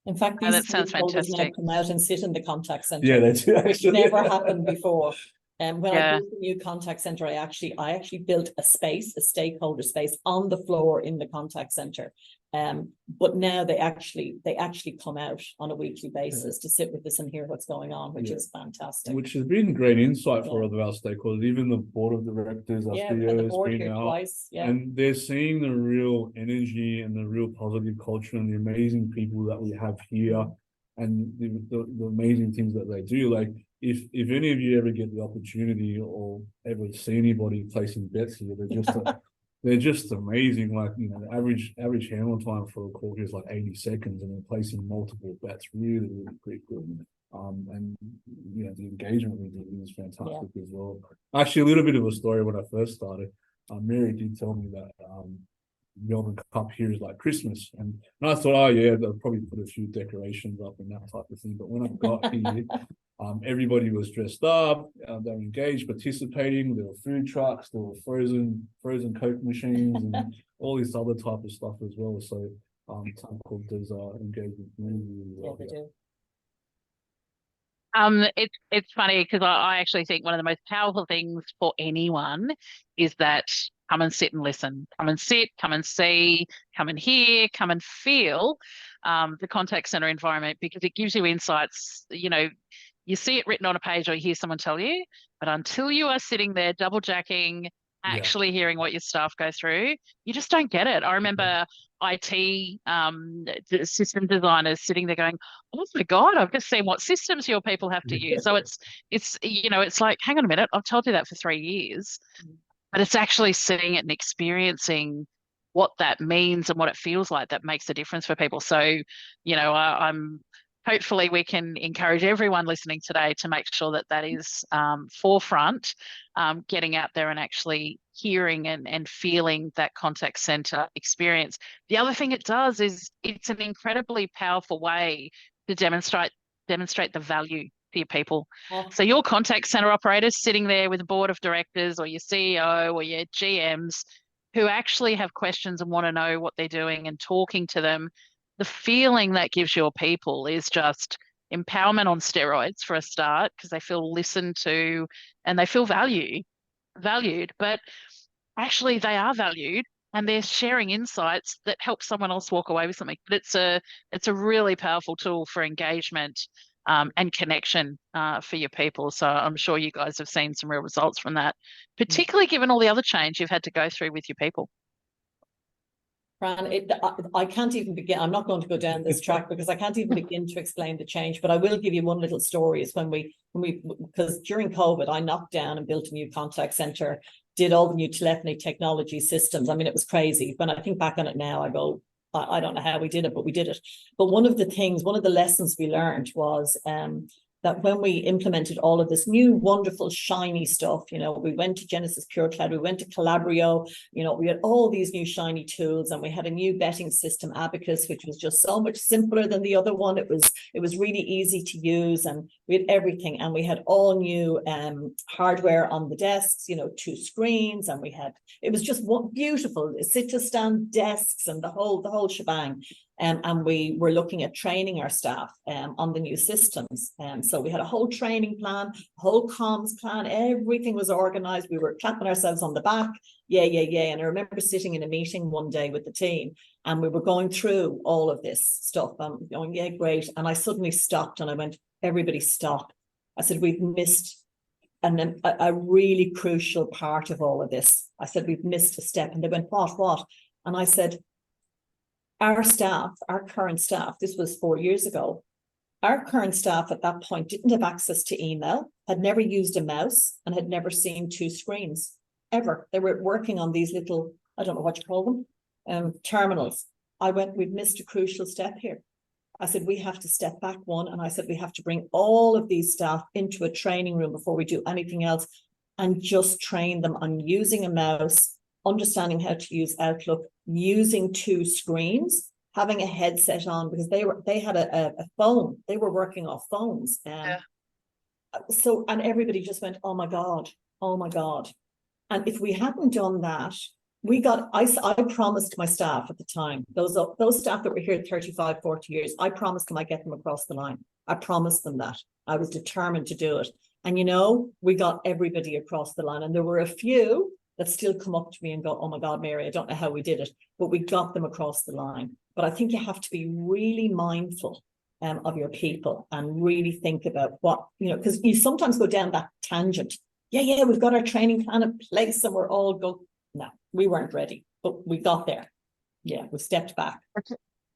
In fact, Oh, these that sounds stakeholders now fantastic. come out and sit in the contact center. Yeah, that's Which never happened before. And when I Yeah. built the new contact center, I actually built a stakeholder space on the floor in the contact center. But now they actually come out on a weekly basis to sit with us and hear what's going on, which is fantastic. Which has been great insight for other our stakeholders, even the board of directors, our Yeah, we had the CEOs board been here out, twice. Yeah. and they're seeing the real energy and the real positive culture and the amazing people that we have here, and the amazing things that they do. Like if any of you ever get the opportunity or ever see anybody placing bets here, they're just amazing. Like, the average handle time for a call here is like 80 seconds, and they're placing multiple bets really, really quickly. And the engagement we do is fantastic as well. Actually, a little bit of a story when I first started. Mary did tell me that Melbourne Cup here is like Christmas, and I thought, oh yeah, they'll probably put a few decorations up and that type of thing. But when I got here, everybody was dressed up, they were engaged, participating. There were food trucks, there were frozen Coke machines, and all this other type of stuff as well. So Tabcorp does engage with community really well. Yeah, they do. It's funny because I actually think one of the most powerful things for anyone is that come and sit and listen, come and sit, come and see, come and hear, come and feel the contact center environment, because it gives you insights. You see it written on a page or you hear someone tell you, but until you are sitting there double jacking, actually hearing what your staff go through, you just don't get it. I remember IT system designers sitting there going, oh my God, I've just seen what systems your people have to use. So it's like, hang on a minute, I've told you that for 3 years, but it's actually seeing it and experiencing what that means and what it feels like that makes a difference for people. So, I'm hopefully we can encourage everyone listening today to make sure that is forefront, getting out there and actually hearing and feeling that contact center experience. The other thing it does is it's an incredibly powerful way to demonstrate the value to your people. So your contact center operators sitting there with a board of directors or your CEO or your GMs who actually have questions and want to know what they're doing and talking to them, the feeling that gives your people is just empowerment on steroids for a start, because they feel listened to and they feel valued, but actually they are valued and they're sharing insights that help someone else walk away with something. But it's a really powerful tool for engagement and connection for your people. So I'm sure you guys have seen some real results from that, particularly given all the other change you've had to go through with your people. Fran, I can't even begin. I'm not going to go down this track because I can't even begin to explain the change, but I will give you one little story. Is when we because during COVID, I knocked down and built a new contact center, did all the new telephony technology systems. I mean, it was crazy. When I think back on it now, I go, I don't know how we did it, but we did it. But one of the lessons we learned was that when we implemented all of this new wonderful shiny stuff, we went to Genesis Pure Cloud, we went to Calabrio, we had all these new shiny tools, and we had a new betting system, Abacus, which was just so much simpler than the other one. It was really easy to use, and we had everything, and we had all new hardware on the desks, 2 screens, and it was just beautiful sit-to-stand desks and the whole shebang. And we were looking at training our staff on the new systems. So we had a whole training plan, whole comms plan, everything was organized. We were clapping ourselves on the back. Yeah. And I remember sitting in a meeting one day with the team, and we were going through all of this stuff. I'm going, yeah, great. And I suddenly stopped and I went, everybody stop. I said, we've missed a really crucial part of all of this. I said, we've missed a step. And they went, what? And I said, our staff, our current staff, this was 4 years ago, our current staff at that point didn't have access to email, had never used a mouse, and had never seen two screens, ever. They were working on these little, I don't know what you call them, terminals. I went, we've missed a crucial step here. I said, we have to step back one, and I said, we have to bring all of these staff into a training room before we do anything else and just train them on using a mouse, understanding how to use Outlook, using two screens, having a headset on, because they had a phone. They were working off phones. So, and everybody just went, oh my God. And if we hadn't done that, I promised my staff at the time, those staff that were here 35, 40 years, I promised them I'd get them across the line. I promised them that. I was determined to do it. And we got everybody across the line. And there were a few that still come up to me and go, oh my God, Mary, I don't know how we did it, but we got them across the line. But I think you have to be really mindful of your people and really think about what, because you sometimes go down that tangent. Yeah, we've got our training plan in place and we're all go. No, we weren't ready, but we got there. Yeah, we stepped back.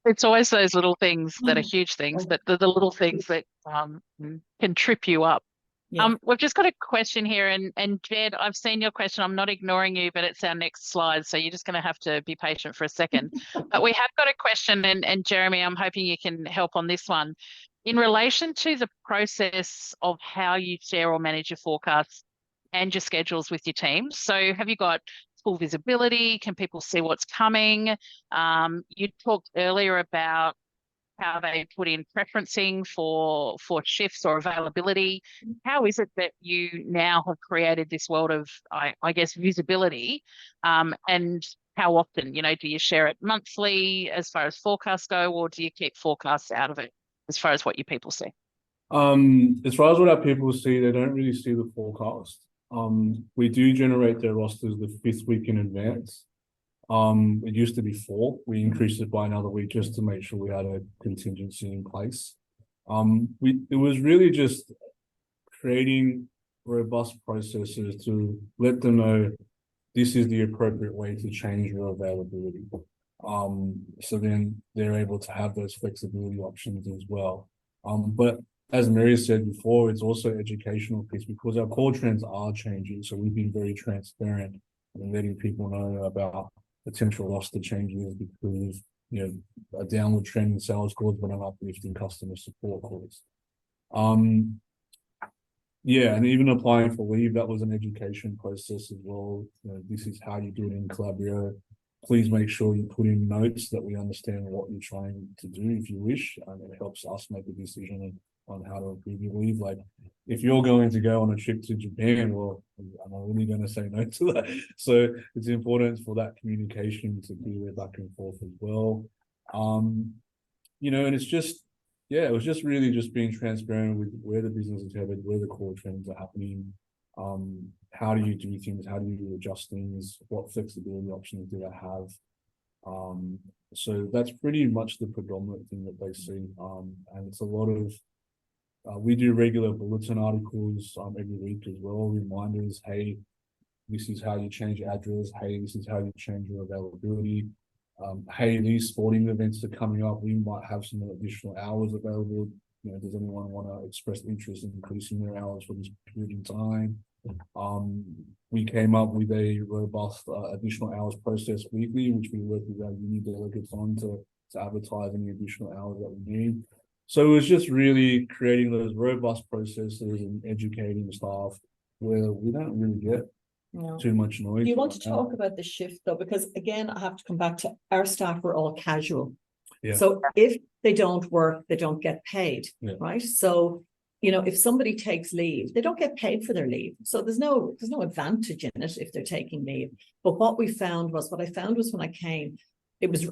It's always those little things that are huge things, but the little things that can trip you up. Yeah. We've just got a question here, and Jed, I've seen your question. I'm not ignoring you, but it's our next slide, so you're just going to have to be patient for a second. But we have got a question, and Jeremy, I'm hoping you can help on this one. In relation to the process of how you share or manage your forecasts and your schedules with your teams, so have you got full visibility? Can people see what's coming? You talked earlier about how they put in preferencing for shifts or availability. How is it that you now have created this world of, I guess, visibility? And how often, do you share it monthly as far as forecasts go, or do you keep forecasts out of it as far as what your people see? As far as what our people see, they don't really see the forecast. We do generate their rosters the 5th week in advance. It used to be 4. We increased it by another week just to make sure we had a contingency in place. It was really just creating robust processes to let them know this is the appropriate way to change your availability. So then they're able to have those flexibility options as well. But as Mary said before, it's also educational piece because our core trends are changing. So we've been very transparent in letting people know about potential roster changes because a downward trend in sales calls, but an uplift in customer support calls. And even applying for leave, that was an education process as well. This is how you do it in Calabrio. Please make sure you put in notes that we understand what you're trying to do if you wish, and it helps us make a decision on how to improve your leave. Like if you're going to go on a trip to Japan, well, am I really going to say no to that? So it's important for that communication to be there back and forth as well. And it's just, it was just really just being transparent with where the business is headed, where the core trends are happening. How do you do things? How do you adjust things? What flexibility options do I have? So that's pretty much the predominant thing that they see. And it's a lot of, we do regular bulletin articles every week as well, reminders, hey, this is how you change your address, hey, this is how you change your availability, hey, these sporting events are coming up, we might have some additional hours available. Does anyone want to express interest in increasing their hours for this period in time? We came up with a robust additional hours process weekly, which we work with our uni delegates on to advertise any additional hours that we need. So it was just really creating those robust processes and educating staff where we don't really get too much noise. Do you want to talk about the shift though? Because again, I have to come back to our staff were all casual. Yeah. So if they don't work, they don't get paid, right? So, if somebody takes leave, they don't get paid for their leave. So there's no advantage in it if they're taking leave. But what I found was when I came,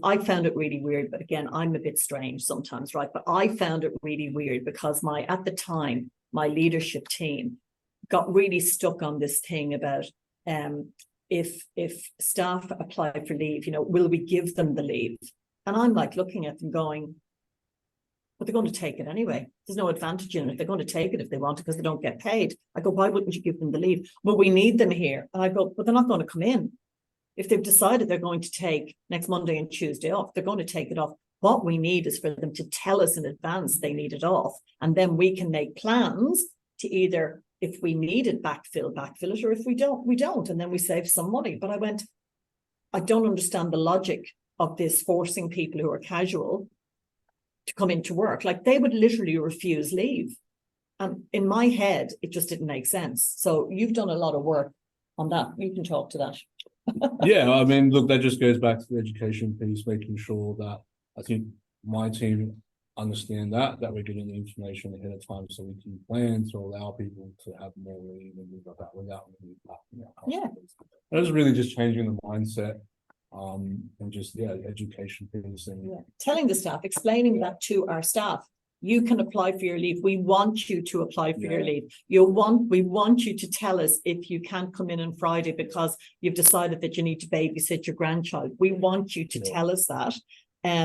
I found it really weird, but again, I'm a bit strange sometimes, right? But I found it really weird because at the time, my leadership team got really stuck on this thing about if staff apply for leave, will we give them the leave? And I'm like looking at them going, but they're going to take it anyway. There's no advantage in it. They're going to take it if they want it because they don't get paid. I go, why wouldn't you give them the leave? Well, we need them here. And I go, but they're not going to come in. If they've decided they're going to take next Monday and Tuesday off, they're going to take it off. What we need is for them to tell us in advance they need it off. And then we can make plans to either, if we need it, backfill it, or if we don't, we don't. And then we save some money. But I don't understand the logic of this forcing people who are casual to come into work. Like they would literally refuse leave. And in my head, it just didn't make sense. So you've done a lot of work on that. You can talk to that. Yeah, I mean, look, that just goes back to the education piece, making sure that I think my team understand that we're getting the information ahead of time so we can plan to allow people to have more leave and things like that without Yeah. It was really just changing the mindset and just the education piece and telling the staff, explaining that to our staff. You can apply for your leave. We want you to apply for your leave. We want you to tell us if you can't come in on Friday because you've decided that you need to babysit your grandchild. We want you to tell us that.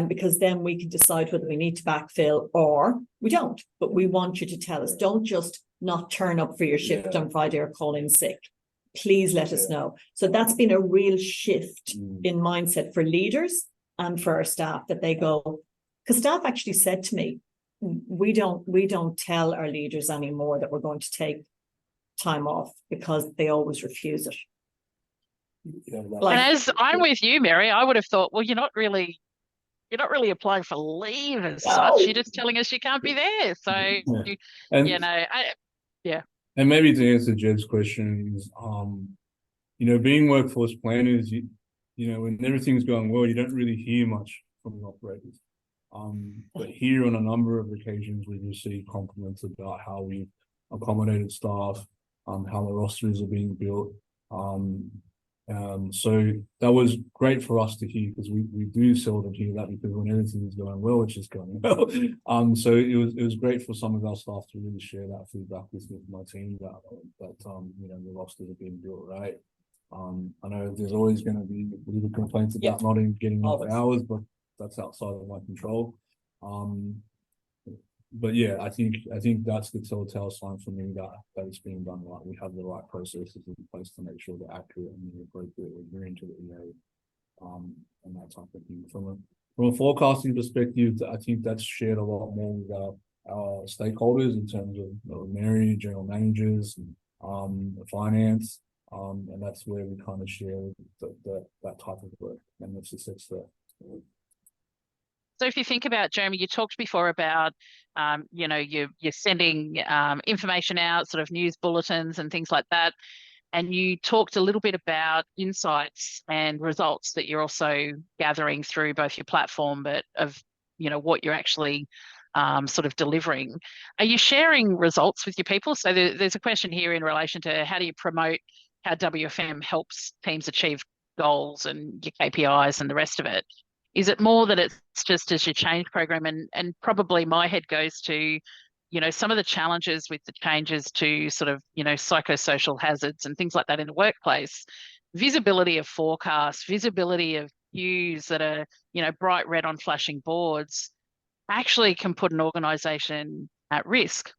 Because then we can decide whether we need to backfill or we don't. But we want you to tell us. Don't just not turn up for your shift on Friday or call in sick. Please let us know. So that's been a real shift in mindset for leaders and for our staff, that they go, because staff actually said to me, we don't tell our leaders anymore that we're going to take time off because they always refuse it. And as I'm with you, Mary, I would have thought, well, you're not really applying for leave as such. You're just telling us you can't be there. So, And maybe to answer Jed's question is, being workforce planners, when everything's going well, you don't really hear much from the operators. But here on a number of occasions, we've received compliments about how we've accommodated staff, how the rosters are being built. So that was great for us to hear because we do seldom hear that because when everything is going well, it's just going well. So it was great for some of our staff to really share that feedback with my team that the rosters are being built right. I know there's always going to be little complaints about not getting enough hours, but that's outside of my control. But yeah, I think that's the telltale sign for me that it's being done right. We have the right processes in place to make sure they're accurate and appropriate adhering to the EA, and that type of thing. From a forecasting perspective, I think that's shared a lot more with our stakeholders in terms of Mary, general managers, finance, and that's where we kind of share that type of work and the success there. So if you think about, Jeremy, you talked before about, you're sending information out, sort of news bulletins and things like that. And you talked a little bit about insights and results that you're also gathering through both your platform, but of, what you're actually sort of delivering. Are you sharing results with your people? So there's a question here in relation to how do you promote how WFM helps teams achieve goals and your KPIs and the rest of it? Is it more that it's just as your change program? And probably my head goes to, some of the challenges with the changes to sort of, psychosocial hazards and things like that in the workplace, visibility of forecasts, visibility of cues that are, bright red on flashing boards actually can put an organisation at risk,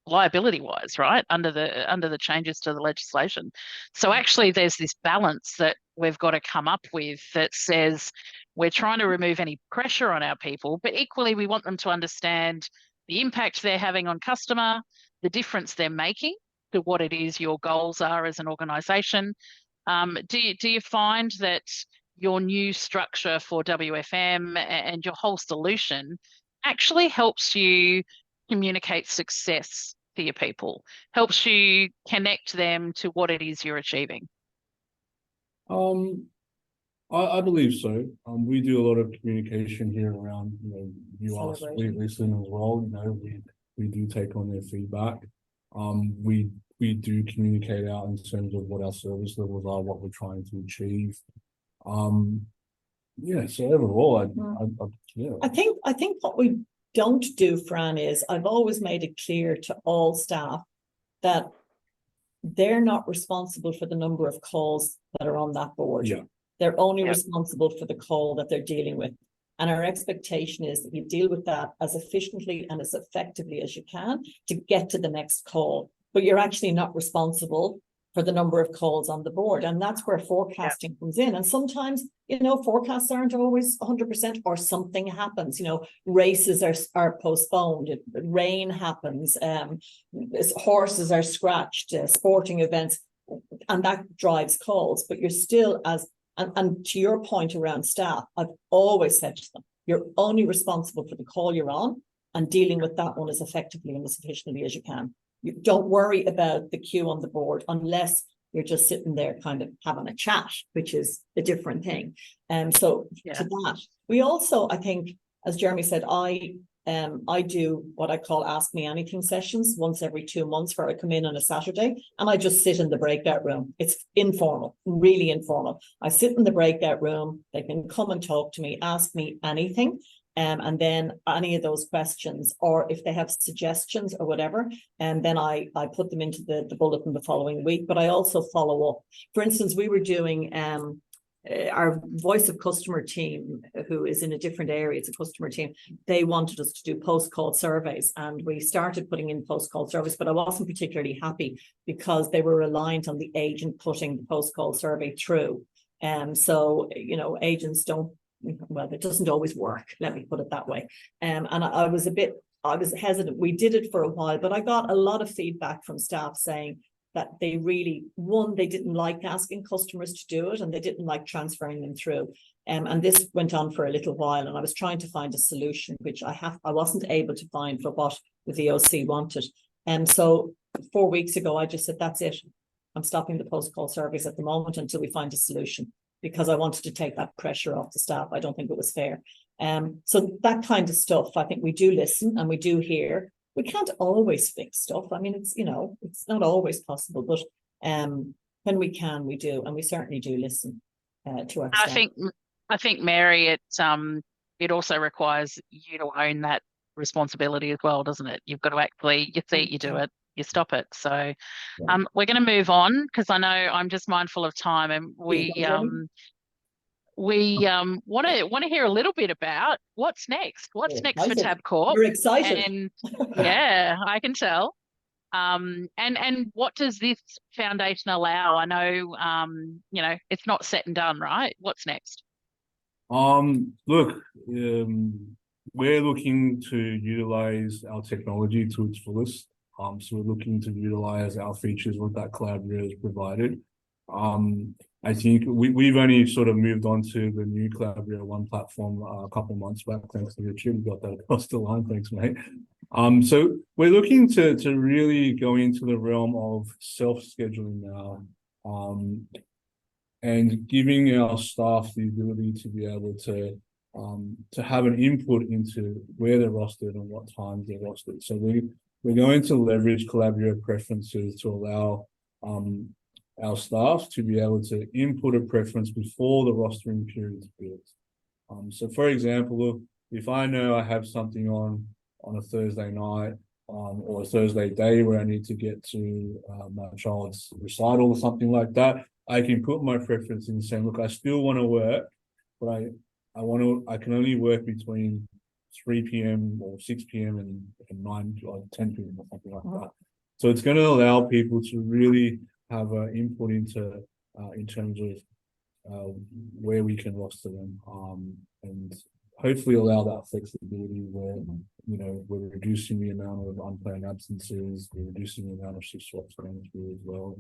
liability-wise, right, under the changes to the legislation. So actually there's this balance that we've got to come up with that says we're trying to remove any pressure on our people, but equally we want them to understand the impact they're having on customer, the difference they're making to what it is your goals are as an organisation. Do you find that your new structure for WFM and your whole solution actually helps you communicate success to your people, helps you connect them to what it is you're achieving? I believe so. We do a lot of communication here around, you ask, we listen as well. We do take on their feedback. We do communicate out in terms of what our service levels are, what we're trying to achieve. Yeah, so overall, yeah. I think what we don't do, Fran, is I've always made it clear to all staff that they're not responsible for the number of calls that are on that board. Yeah. They're only responsible for the call that they're dealing with. And our expectation is that you deal with that as efficiently and as effectively as you can to get to the next call. But you're actually not responsible for the number of calls on the board. And that's where forecasting comes in. And sometimes, forecasts aren't always 100%, or something happens, races are postponed, rain happens, horses are scratched, sporting events, and that drives calls. But you're still and to your point around staff, I've always said to them, you're only responsible for the call you're on and dealing with that one as effectively and as efficiently as you can. You don't worry about the queue on the board unless you're just sitting there kind of having a chat, which is a different thing. To that, we also, I think, as Jeremy said, I do what I call Ask Me Anything sessions once every 2 months, where I come in on a Saturday and I just sit in the breakout room. It's informal, really informal. I sit in the breakout room. They can come and talk to me, ask me anything. And then any of those questions, or if they have suggestions or whatever, and then I put them into the bulletin the following week. But I also follow up. For instance, we were doing our voice of customer team, who is in a different area, it's a customer team. They wanted us to do post-call surveys, and we started putting in post-call surveys, but I wasn't particularly happy because they were reliant on the agent putting the post-call survey through. So, agents don't, well, it doesn't always work, let me put it that way. And I was hesitant. We did it for a while, but I got a lot of feedback from staff saying that they really, they didn't like asking customers to do it, and they didn't like transferring them through. And this went on for a little while, and I was trying to find a solution, which I wasn't able to find for what the VOC wanted. And so 4 weeks ago, I just said, that's it. I'm stopping the post-call surveys at the moment until we find a solution, because I wanted to take that pressure off the staff. I don't think it was fair. So that kind of stuff, I think we do listen and we do hear. We can't always fix stuff. I mean, it's not always possible, but when we can, we do, and we certainly do listen to our staff. I think, Mary, it also requires you to own that responsibility as well, doesn't it? You've got to actually, you see it, you do it, you stop it. So we're going to move on, because I know I'm just mindful of time, and we want to hear a little bit about what's next. What's next for Tabcorp? You're excited. And yeah, I can tell. And what does this foundation allow? I know, it's not set and done, right? What's next? Look, we're looking to utilize our technology to its fullest. So we're looking to utilize our features, what that Calabrio has provided. I think we've only sort of moved on to the new Calabrio One platform a couple of months back, thanks to Richard. We got that across the line, thanks, mate. So we're looking to really go into the realm of self-scheduling now, and giving our staff the ability to be able to have an input into where they're rostered and what times they're rostered. So we're going to leverage Calabrio preferences to allow our staff to be able to input a preference before the rostering period is built. So for example, if I know I have something on a Thursday night or a Thursday day where I need to get to my child's recital or something like that, I can put my preference in saying, look, I still want to work, but I can only work between 3 p.m. or 6 p.m. and 9 or 10 p.m. or something like that. So it's going to allow people to really have an input into in terms of where we can roster them, and hopefully allow that flexibility where we're reducing the amount of unplanned absences, we're reducing the amount of shift swaps going through as well.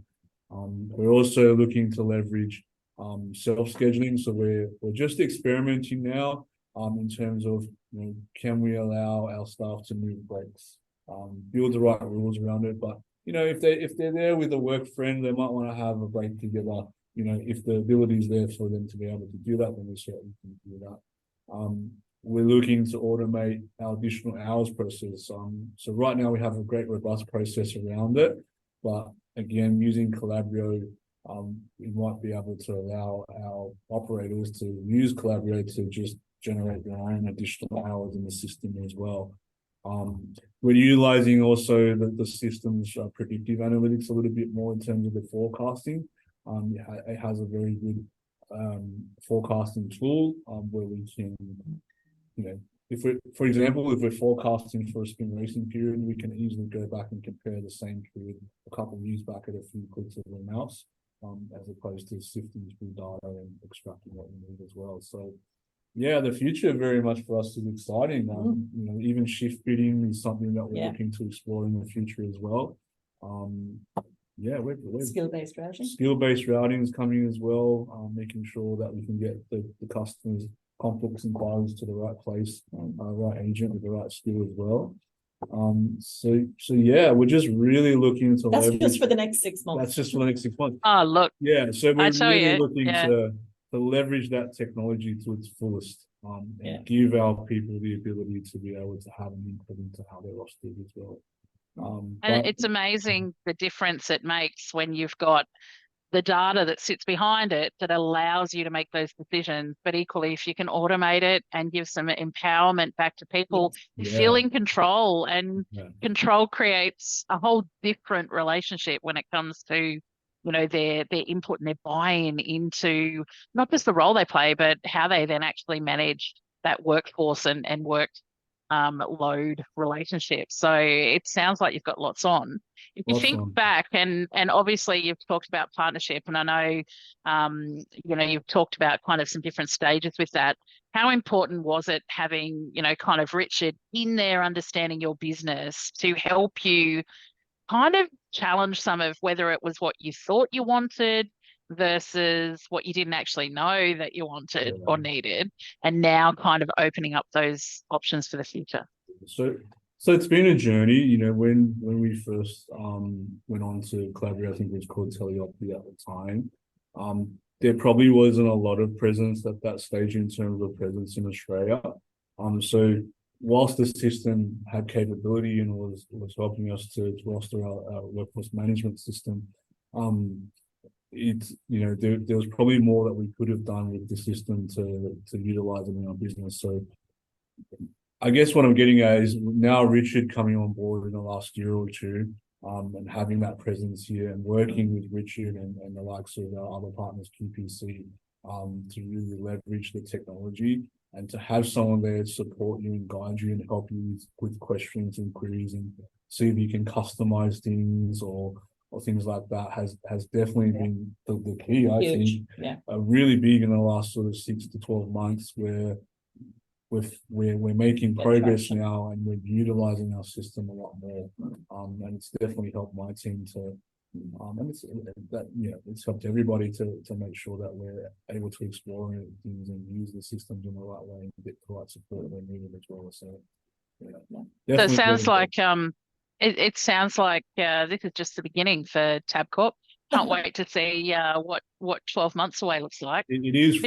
We're also looking to leverage self-scheduling, so we're just experimenting now in terms of can we allow our staff to move breaks, build the right rules around it. But if they're there with a work friend, they might want to have a break together. If the ability is there for them to be able to do that, then we certainly can do that. We're looking to automate our additional hours process. So right now we have a great robust process around it, but again, using Calabrio we might be able to allow our operators to use Calabrio to just generate their own additional hours in the system as well. We're utilizing also the system's predictive analytics a little bit more in terms of the forecasting. It has a very good forecasting tool where we can, if we're, for example, if we're forecasting for a spin racing period, we can easily go back and compare the same period a couple of years back at a few clicks of the mouse, as opposed to sifting through data and extracting what we need as well. So, yeah, the future very much for us is exciting. Even shift bidding is something that we're looking to explore in the future as well. We're skill-based routing. Skill-based routing is coming as well, making sure that we can get the customers' complex inquiries to the right place, right agent with the right skill as well. We're just really looking to leverage. Just for the next 6 months. That's just for the next 6 months. Oh, look. Yeah, so we're really looking yeah. to leverage that technology to its fullest, and give our people the ability to be able to have an input into how they're rostered as well. And it's amazing the difference it makes when you've got the data that sits behind it that allows you to make those decisions. But equally, if you can automate it and give some empowerment back to people, you feel in control, and control creates a whole different relationship when it comes to, their input and their buy-in into not just the role they play, but how they then actually manage that workforce and work load relationship. So it sounds like you've got lots on. If you think back, and obviously you've talked about partnership, and I know you've talked about kind of some different stages with that. How important was it having kind of Richard in there understanding your business to help you kind of challenge some of whether it was what you thought you wanted versus what you didn't actually know that you wanted or needed, and now kind of opening up those options for the future? So it's been a journey. When we first went on to Calabrio, I think it was called Teleopti at the time. There probably wasn't a lot of presence at that stage in terms of presence in Australia. So whilst the system had capability and was helping us to roster our workforce management system, there was probably more that we could have done with the system to utilize it in our business. So I guess what I'm getting at is now Richard coming on board in the last year or two, and having that presence here and working with Richard and the likes of our other partners, QPC, to really leverage the technology and to have someone there to support you and guide you and help you with questions and queries and see if you can customize things or things like that has definitely been the key. I think really big in the last sort of 6 to 12 months, where we're making progress now and we're utilizing our system a lot more, and it's definitely helped my team to and it's helped everybody to make sure that we're able to explore things and use the systems in the right way and get the right support we're needed as well. So it sounds like it sounds like this is just the beginning for Tabcorp. Can't wait to see what 12 months away looks like. It is.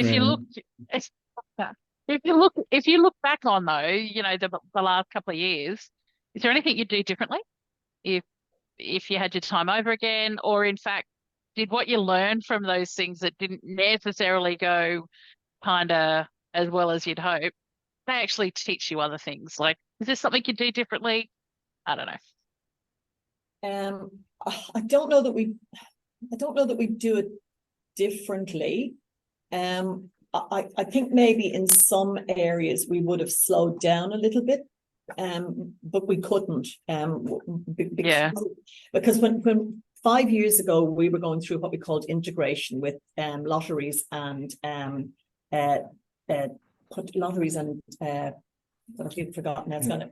If you look back on though, the last couple of years, is there anything you'd do differently if you had your time over again, or in fact, did what you learned from those things that didn't necessarily go kind of as well as you'd hope, they actually teach you other things? Like, is there something you do differently? I don't know. I don't know that we do it differently. I think maybe in some areas we would have slowed down a little bit, but we couldn't. Because when 5 years ago we were going through what we called integration with lotteries and I've forgotten now. It's gone.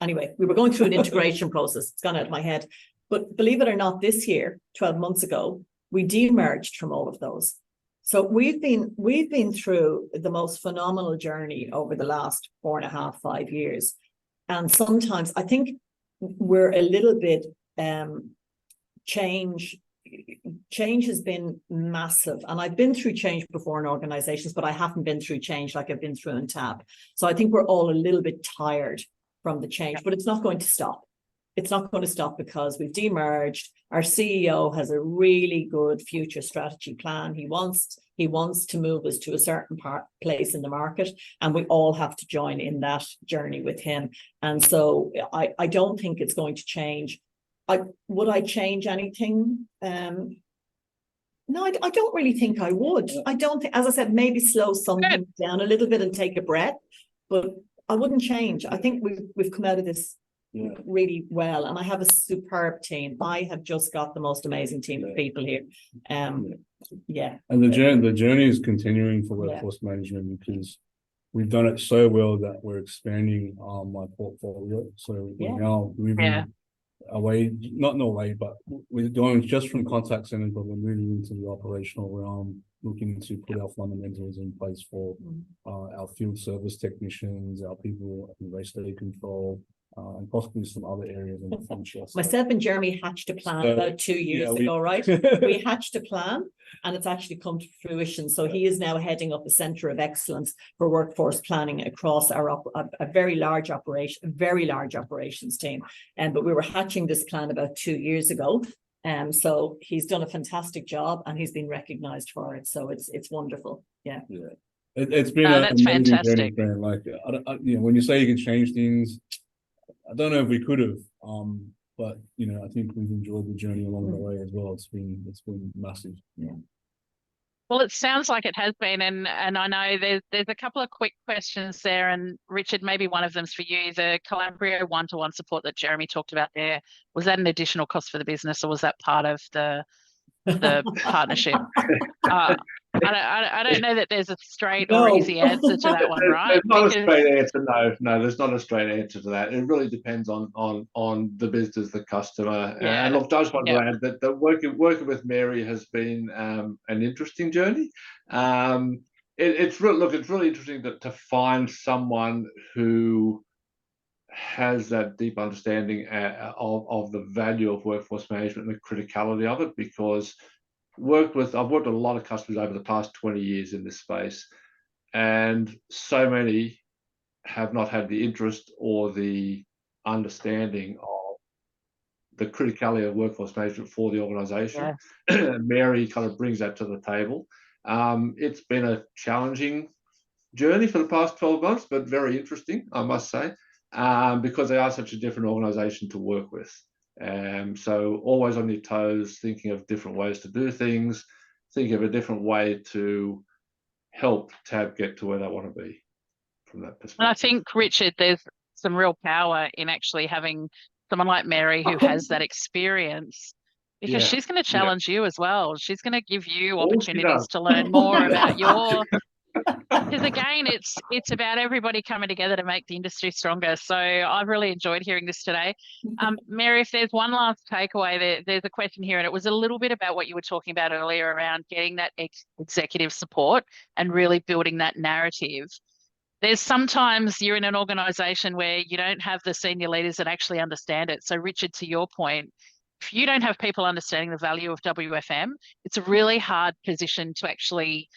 Anyway, we were going through an integration process. It's gone out of my head. But believe it or not, this year, 12 months ago, we demerged from all of those. So we've been through the most phenomenal journey over the last 4.5, 5 years. And sometimes I think we're a little bit change has been massive. And I've been through change before in organizations, but I haven't been through change like I've been through in Tab. So I think we're all a little bit tired from the change, but it's not going to stop. it's not going to stop because we've demerged. Our CEO has a really good future strategy plan. He wants to move us to a certain place in the market, and we all have to join in that journey with him. And so I don't think it's going to change. Would I change anything? No, I don't really think I would. I don't think, as I said, maybe slow something down a little bit and take a breath, but I wouldn't change. I think we've come out of this really well, and I have a superb team. I have just got the most amazing team of people here. And the journey is continuing for workforce management, because we've done it so well that we're expanding my portfolio. So we're now moving away, not in a way, but we're going just from contact centers, but we're moving into the operational realm, looking to put our fundamentals in place for our field service technicians, our people in race day control, and possibly some other areas in the future. Myself and Jeremy hatched a plan about 2 years ago, right? We hatched a plan, and it's actually come to fruition. So he is now heading up a centre of excellence for workforce planning across a very large operations team. But we were hatching this plan about 2 years ago. So he's done a fantastic job, and he's been recognised for it. So it's wonderful. Yeah. It's been that's fantastic. Journey, like when you say you can change things, I don't know if we could have, but I think we've enjoyed the journey along the way as well. It's been massive. Yeah. Well, it sounds like it has been, and I know there's a couple of quick questions there, and Richard, maybe one of them's for you. The Calabrio one-to-one support that Jeremy talked about there, was that an additional cost for the business, or was that part of the partnership? I don't know that there's a straight or easy answer to that one, right? There's not a straight answer. No, there's not a straight answer to that. It really depends on the business, the customer. And look, I just want to add that working with Mary has been an interesting journey. It's really interesting to find someone who has that deep understanding of the value of workforce management and the criticality of it, because I've worked with a lot of customers over the past 20 years in this space, and so many have not had the interest or the understanding of the criticality of workforce management for the organisation. Mary kind of brings that to the table. It's been a challenging journey for the past 12 months, but very interesting, I must say, because they are such a different organisation to work with. So always on your toes, thinking of different ways to do things, thinking of a different way to help TAB get to where they want to be from that perspective. And I think, Richard, there's some real power in actually having someone like Mary who has that experience, because she's going to challenge you as well. She's going to give you opportunities to learn more about your... Because again, it's about everybody coming together to make the industry stronger. So I've really enjoyed hearing this today. Mary, if there's one last takeaway, there's a question here, and it was a little bit about what you were talking about earlier around getting that executive support and really building that narrative. There's sometimes you're in an organisation where you don't have the senior leaders that actually understand it. So Richard, to your point, if you don't have people understanding the value of WFM, it's a really hard position to actually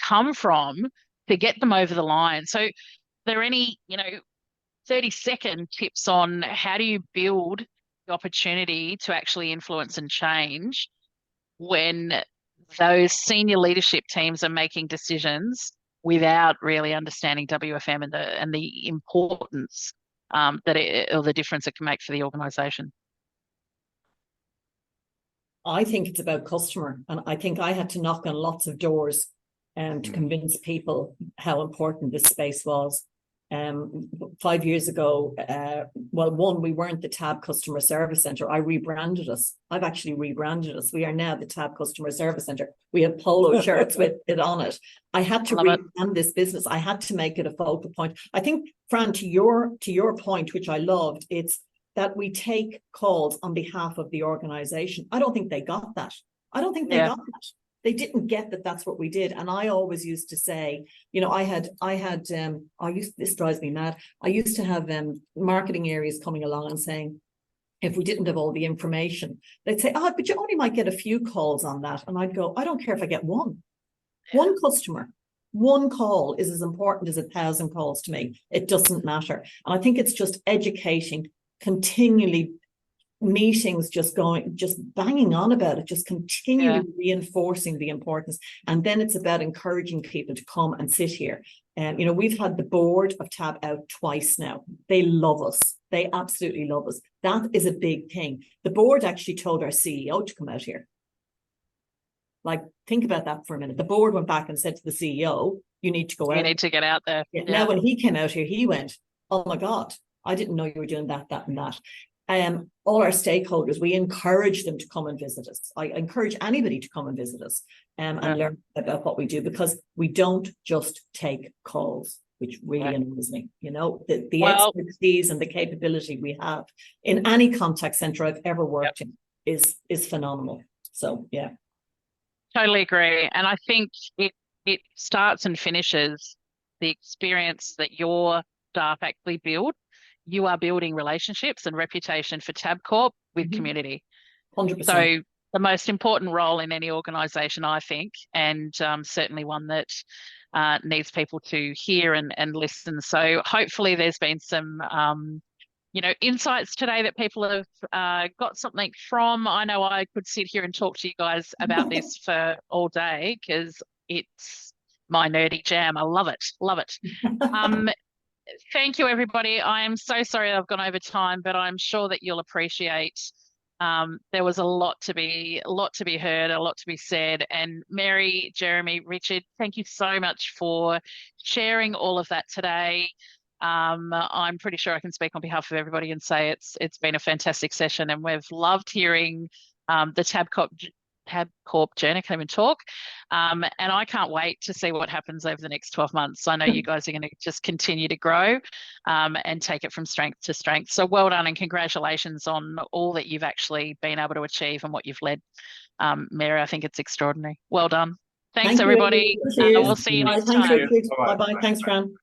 come from to get them over the line. So are there any 30-second tips on how do you build the opportunity to actually influence and change when those senior leadership teams are making decisions without really understanding WFM and the importance or the difference it can make for the organisation? I think it's about customer, and I think I had to knock on lots of doors to convince people how important this space was. 5 years ago, we weren't the TAB Customer Service Centre. I rebranded us. I've actually rebranded us. We are now the TAB Customer Service Centre. We have polo shirts with it on it. I had to rebrand this business. I had to make it a focal point. I think, Fran, to your point, which I loved, it's that we take calls on behalf of the organisation. I don't think they got that. They didn't get that that's what we did. And I always used to say, this drives me mad. I used to have marketing areas coming along and saying, if we didn't have all the information, they'd say, but you only might get a few calls on that. And I'd go, I don't care if I get one customer. One call is as important as 1,000 calls to me. It doesn't matter. And I think it's just educating, continually meetings, just banging on about it, just continually reinforcing the importance. And then it's about encouraging people to come and sit here. And, we've had the board of Tab out twice now. They love us. They absolutely love us. That is a big thing. The board actually told our CEO to come out here. Like, think about that for a minute. The board went back and said to the CEO, you need to go out. You need to get out there. Yeah. Now, when he came out here, he went, oh my God, I didn't know you were doing that, that, and that. All our stakeholders, we encourage them to come and visit us. I encourage anybody to come and visit us and learn about what we do, because we don't just take calls, which really annoys me. The expertise and the capability we have in any contact center I've ever worked in is phenomenal. So, yeah. Totally agree. And I think it starts and finishes the experience that your staff actually build. You are building relationships and reputation for Tabcorp with community. 100%. So the most important role in any organisation, I think, and certainly one that needs people to hear and listen. So hopefully there's been some, insights today that people have got something from. I know I could sit here and talk to you guys about this for all day, because it's my nerdy jam. I love it. Love it. Thank you, everybody. I am so sorry I've gone over time, but I'm sure that you'll appreciate there was a lot to be heard, a lot to be said. And Mary, Jeremy, Richard, thank you so much for sharing all of that today. I'm pretty sure I can speak on behalf of everybody and say it's been a fantastic session, and we've loved hearing the Tabcorp journey. I can't even talk. And I can't wait to see what happens over the next 12 months. I know you guys are going to just continue to grow and take it from strength to strength. So well done, and congratulations on all that you've actually been able to achieve and what you've led. Mary, I think it's extraordinary. Well done. Thanks, everybody. We'll see you next time. Bye-bye. Thanks, Fran.